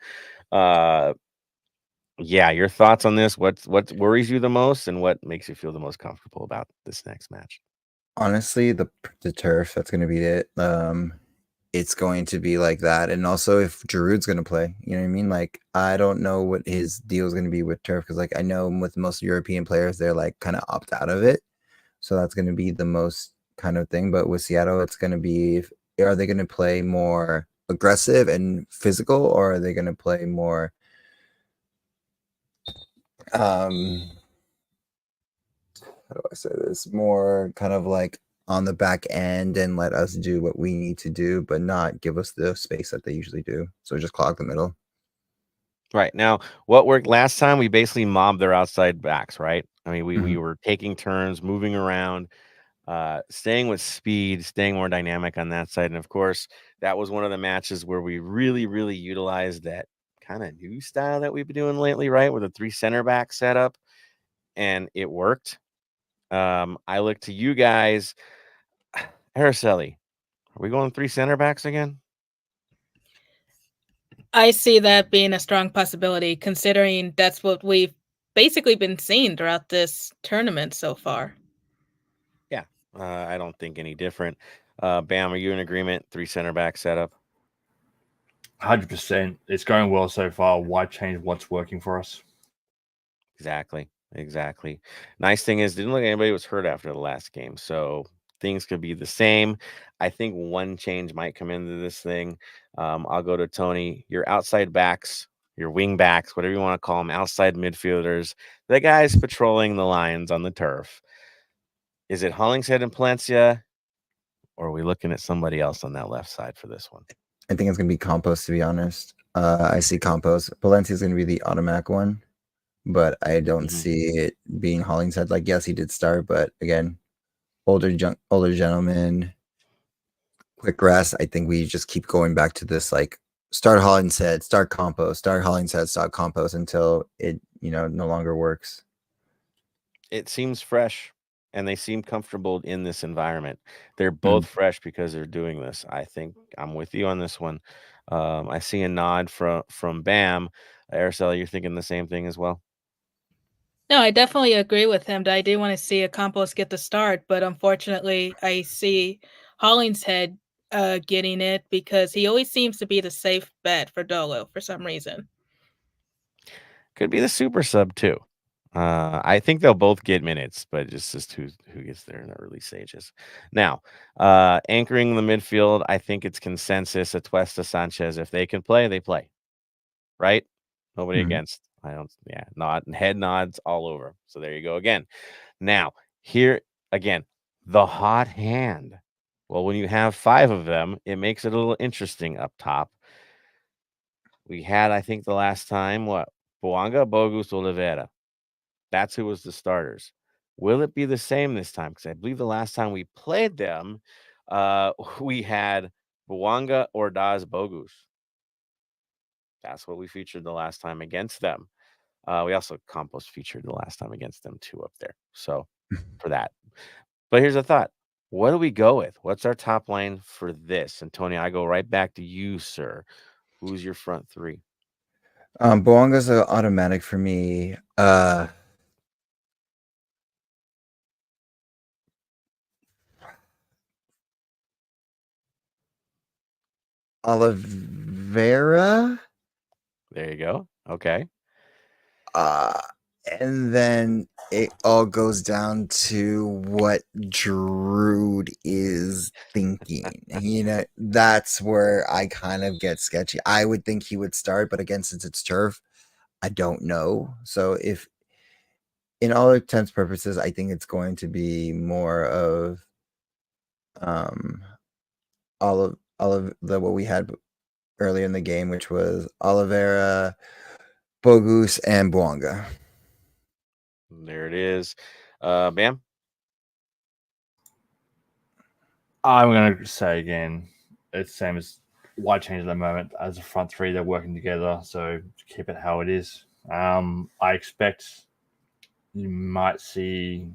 Yeah, your thoughts on this? What worries you the most, and what makes you feel the most comfortable about this next match? Honestly, the turf, that's going to be it. It's going to be like that. And also if Giroud's going to play, you know what I mean? Like, I don't know what his deal is going to be with turf, because like I know with most European players, they're like kind of opt out of it. So that's going to be the most kind of thing. But with Seattle, it's going to be, are they going to play more aggressive and physical, or are they going to play more how do I say this? More kind of like on the back end and let us do what we need to do, but not give us the space that they usually do. So just clog the middle. Right. Now, what worked last time, we basically mobbed their outside backs, right? I mean, we were taking turns, moving around, staying with speed, staying more dynamic on that side. And of course, that was one of the matches where we really, really utilized that kind of new style that we've been doing lately, right? With a 3 center back setup, and it worked. I look to you guys. Araceli, are we going 3 center backs again? I see that being a strong possibility, considering that's what we've basically been seeing throughout this tournament so far. Yeah, I don't think any different. Bam, are you in agreement? 3 center back setup? 100%. It's going well so far. Why change what's working for us? Exactly. Nice thing is, didn't look like anybody was hurt after the last game, so things could be the same. I think one change might come into this thing. I'll go to Tony. Your outside backs, your wing backs, whatever you want to call them, outside midfielders, the guys patrolling the lines on the turf. Is it Hollingshead and Palencia, or are we looking at somebody else on that left side for this one? I think it's going to be Campos, to be honest. I see Campos. Valencia is going to be the automatic one, but I don't see it being Hollingshead. Like, yes, he did start, but again, older gentleman, quick rest. I think we just keep going back to this, like, start Hollingshead, start Campos, start Hollingshead, start Campos until it, no longer works. It seems fresh, and they seem comfortable in this environment. They're both fresh because they're doing this. I think I'm with you on this one. I see a nod from Bam. Araceli, you're thinking the same thing as well? No, I definitely agree with him that I do want to see a Campos get the start, but unfortunately, I see Hollingshead getting it because he always seems to be the safe bet for Dolo for some reason. Could be the super sub too. I think they'll both get minutes, but it's just who gets there in the early stages. Now, anchoring the midfield, I think it's consensus. Atuesta, Sanchez, if they can play, they play. Right? Nobody against. I don't. Yeah, head nods all over. So there you go again. Now, here again, the hot hand. Well, when you have 5 of them, it makes it a little interesting up top. We had, I think, the last time, what? Boanga, Bogus, Oliveira. That's who was the starters. Will it be the same this time? Because I believe the last time we played them, we had Boanga, Ordaz, Bogus. That's what we featured the last time against them. We also Campos featured the last time against them too up there. So for that. But here's a thought. What do we go with? What's our top line for this? And Tony, I go right back to you, sir. Who's your front 3? Boanga's an automatic for me. Oliveira. There you go. Okay. And then it all goes down to what Giroud is thinking. That's where I kind of get sketchy. I would think he would start, but again, since it's turf, I don't know. So if, in all intents purposes, I think it's going to be more of all of what we had earlier in the game, which was Oliveira, Bogus, and Boanga. There it is. Bam? I'm going to say again, it's the same as why change at the moment. As a front 3, they're working together, so keep it how it is. I expect you might see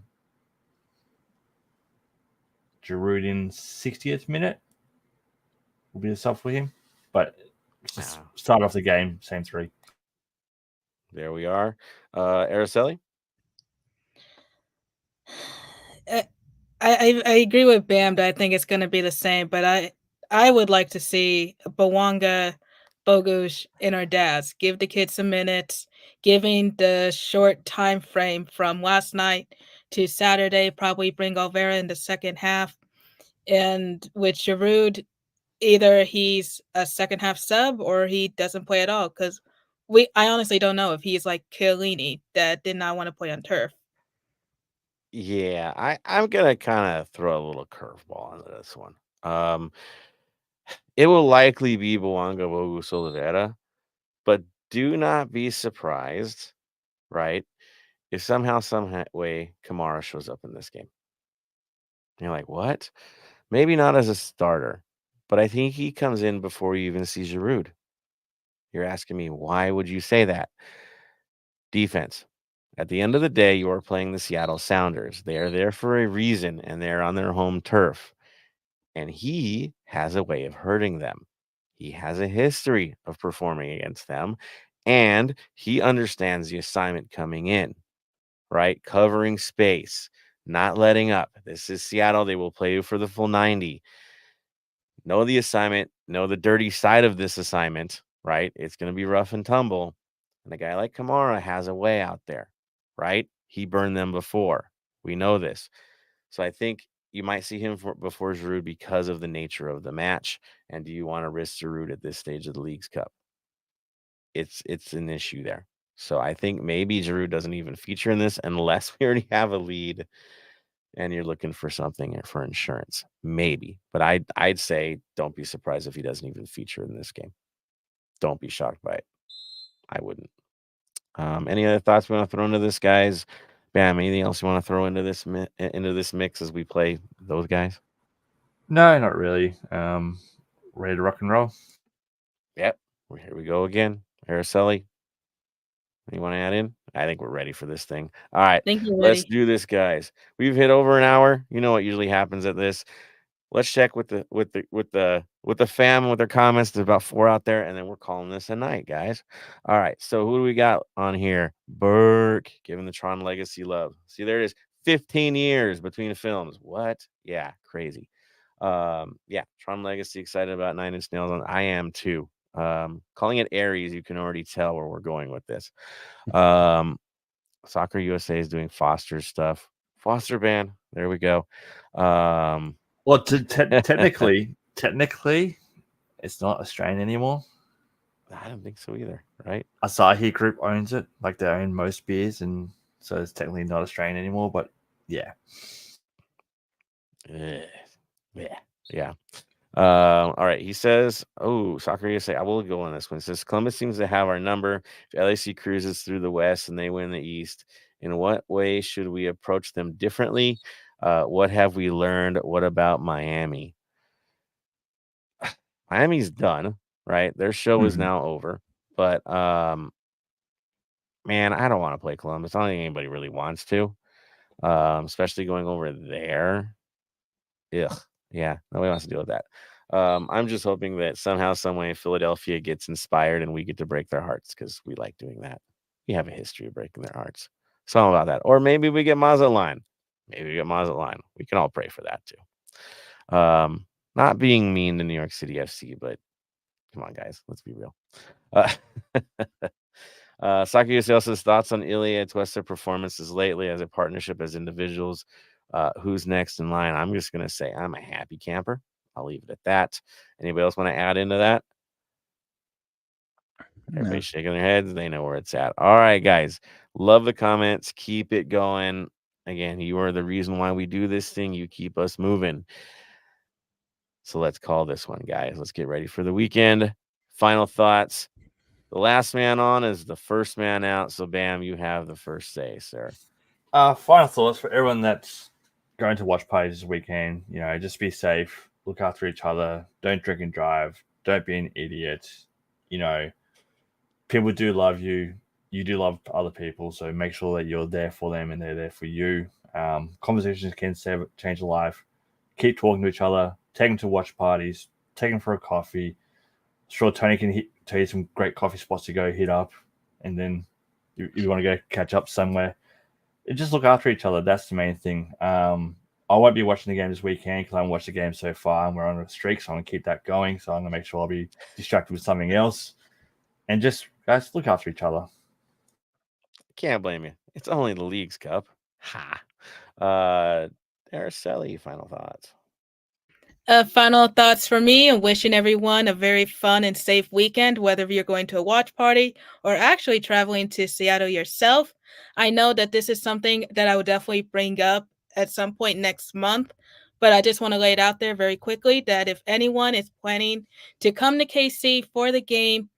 Giroud in 60th minute will be the sub for him. But start off the game, same three. There we are. Araceli? I agree with Bam that I think it's going to be the same, but I would like to see Bawanga, Bogusz, and Ordaz give the kids some minutes, giving the short time frame from last night to Saturday, probably bring Olvera in the second half. And with Giroud, either he's a second half sub or he doesn't play at all, because I honestly don't know if he's like Chiellini that did not want to play on turf. Yeah, I'm gonna kind of throw a little curveball into this one. It will likely be Bawanga Bogusz Oliveira, but do not be surprised, right? If somehow, some way, Kamara shows up in this game. And you're like, what? Maybe not as a starter, but I think he comes in before you even see Giroud. You're asking me, why would you say that? Defense. At the end of the day, you are playing the Seattle Sounders. They are there for a reason, and they're on their home turf. And he has a way of hurting them. He has a history of performing against them, and he understands the assignment coming in, right? Covering space, not letting up. This is Seattle. They will play you for the full 90. Know the assignment, know the dirty side of this assignment, right? It's going to be rough and tumble. And a guy like Kamara has a way out there, right? He burned them before. We know this. So I think you might see him before Giroud because of the nature of the match. And do you want to risk Giroud at this stage of the Leagues Cup? It's an issue there. So I think maybe Giroud doesn't even feature in this unless we already have a lead and you're looking for something for insurance. Maybe. But I'd say don't be surprised if he doesn't even feature in this game. Don't be shocked by it. I wouldn't. Any other thoughts we want to throw into this, guys? Bam, anything else you want to throw into this mix as we play those guys? No, not really. Ready to rock and roll? Yep. Here we go again. Araceli, you want to add in? I think we're ready for this thing. All right. Let's do this, guys. We've hit over an hour. You know what usually happens at this. Let's check with the fam with their comments. There's about 4 out there, and then we're calling this a night, guys. All right. So who do we got on here? Burke, giving the Tron Legacy love. See, there it is. 15 years between films. What? Yeah, crazy. Yeah, Tron Legacy, excited about 9 Inch Nails. I am too. Calling it Aries, you can already tell where we're going with this. Soccer USA is doing Foster stuff. Foster band. There we go. Well, technically, it's not Australian anymore. I don't think so either, right? Asahi Group owns it, like they own most beers, and so it's technically not Australian anymore. But yeah, yeah. All right. He says, "Oh, Soccer USA. I will go on this one." It says Columbus seems to have our number. If LAC cruises through the West and they win the East, in what way should we approach them differently? What have we learned? What about Miami? Miami's done, right? Their show is now over. But man, I don't want to play Columbus. I don't think anybody really wants to. Especially going over there. Ugh. Yeah, nobody wants to deal with that. I'm just hoping that somehow, some way, Philadelphia gets inspired and we get to break their hearts because we like doing that. We have a history of breaking their hearts. Something about that. Or maybe we get Mazatlan. We can all pray for that too. Not being mean to New York City FC, but come on, guys, let's be real. Soccer USA also has thoughts on Iliad's Western performances lately as a partnership, as individuals. Who's next in line? I'm just going to say I'm a happy camper. I'll leave it at that. Anybody else want to add into that? Everybody's shaking their heads. They know where it's at. All right, guys. Love the comments. Keep it going. Again, you are the reason why we do this thing. You keep us moving. So let's call this one, guys. Let's get ready for the weekend. Final thoughts. The last man on is the first man out. So, Bam, you have the first say, sir. Final thoughts for everyone that's going to watch parties this weekend. Just be safe. Look after each other. Don't drink and drive. Don't be an idiot. People do love you. you do love other people, so make sure that you're there for them and they're there for you. Conversations can change a life. Keep talking to each other. Take them to watch parties. Take them for a coffee. Sure, Tony can tell you some great coffee spots to go hit up, and then you want to go catch up somewhere. Just look after each other. That's the main thing. I won't be watching the game this weekend because I haven't watched the game so far, and we're on a streak, so I'm going to keep that going. So I'm going to make sure I'll be distracted with something else. And just, guys, look after each other. Can't blame you. It's only the Leagues Cup. Ha. Araceli, final thoughts. Final thoughts for me, and wishing everyone a very fun and safe weekend, whether you're going to a watch party or actually traveling to Seattle yourself. I know that this is something that I would definitely bring up at some point next month, but I just want to lay it out there very quickly that if anyone is planning to come to KC for the game,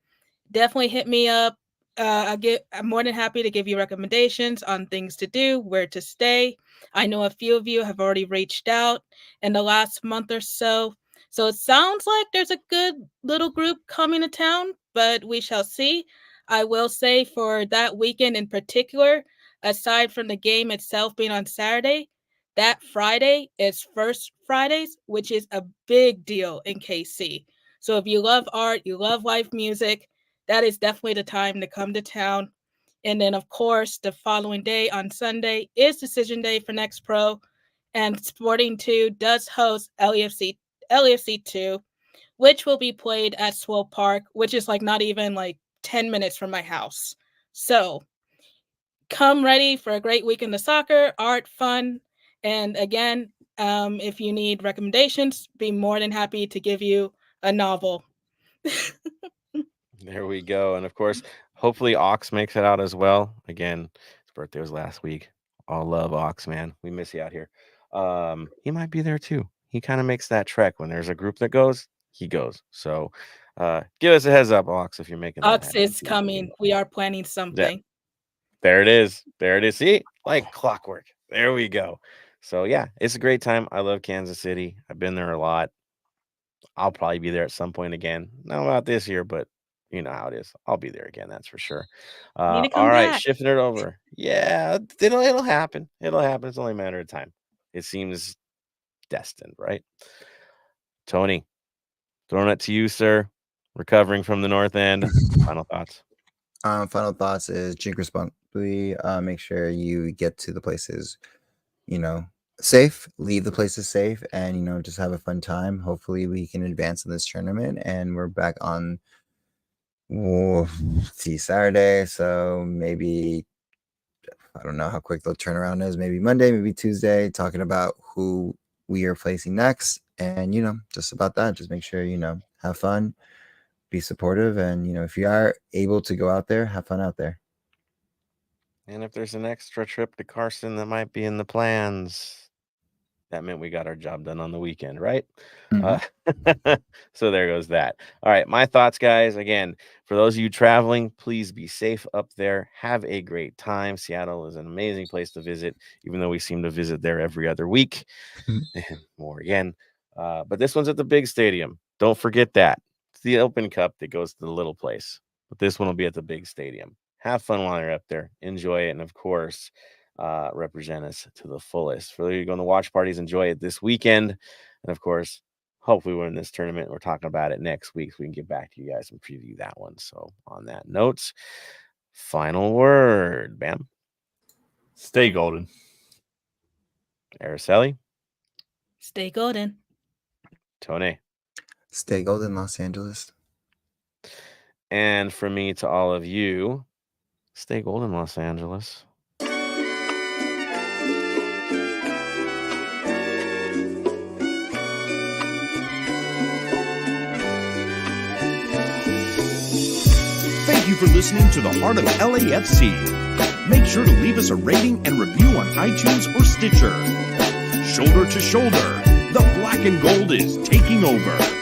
definitely hit me up. I'm more than happy to give you recommendations on things to do, where to stay. I know a few of you have already reached out in the last month or so. So it sounds like there's a good little group coming to town, but we shall see. I will say for that weekend in particular, aside from the game itself being on Saturday, that Friday is First Fridays, which is a big deal in KC. So if you love art, you love live music, that is definitely the time to come to town. And then, of course, the following day on Sunday is decision day for Next Pro. And Sporting 2 does host LAFC 2, which will be played at Swope Park, which is like not even like 10 minutes from my house. So come ready for a great weekend of soccer, art, fun. And again, if you need recommendations, be more than happy to give you a novel. There we go. And of course, hopefully Ox makes it out as well. Again, his birthday was last week. All love, Ox, man. We miss you out here. He might be there too. He kind of makes that trek. When there's a group that goes, he goes. So give us a heads up, Ox, if you're making that Ox happen. is coming. We are planning something. Yeah. There it is. There it is. See, like clockwork. There we go. So yeah, it's a great time. I love Kansas City. I've been there a lot. I'll probably be there at some point again. Not about this year, but you know how it is. I'll be there again. That's for sure. Need to come All right, back. shifting it over. Yeah, it'll happen. It'll happen. It's only a matter of time. It seems destined, right? Tony, throwing it to you, sir. Recovering from the North End. Final thoughts. Final thoughts is drink responsibly. Make sure you get to the places, safe. Leave the places safe, and just have a fun time. Hopefully, we can advance in this tournament, and we're back on. Saturday. So maybe I don't know how quick the turnaround is. Maybe Monday, maybe Tuesday. Talking about who we are placing next, and just about that. Just make sure have fun. Be supportive, and if you are able to go out there, have fun out there. And if there's an extra trip to Carson that might be in the plans, that meant we got our job done on the weekend, right? Mm-hmm. So there goes that. All right, my thoughts, guys. Again, for those of you traveling, please be safe up there. Have a great time. Seattle is an amazing place to visit, even though we seem to visit there every other week. And more again. But this one's at the big stadium. Don't forget that. It's the Open Cup that goes to the little place. But this one will be at the big stadium. Have fun while you're up there. Enjoy it. And, of course, represent us to the fullest. For those of you going to watch parties, enjoy it this weekend. And, of course, hopefully we're in this tournament. We're talking about it next week, so we can get back to you guys and preview that one. So on that note, final word, Bam. Stay golden. Araceli. Stay golden. Tony. Stay golden, Los Angeles. And from me to all of you, stay golden, Los Angeles. Thank you for listening to the Heart of LAFC. Make sure to leave us a rating and review on iTunes or Stitcher. Shoulder to shoulder, the black and gold is taking over.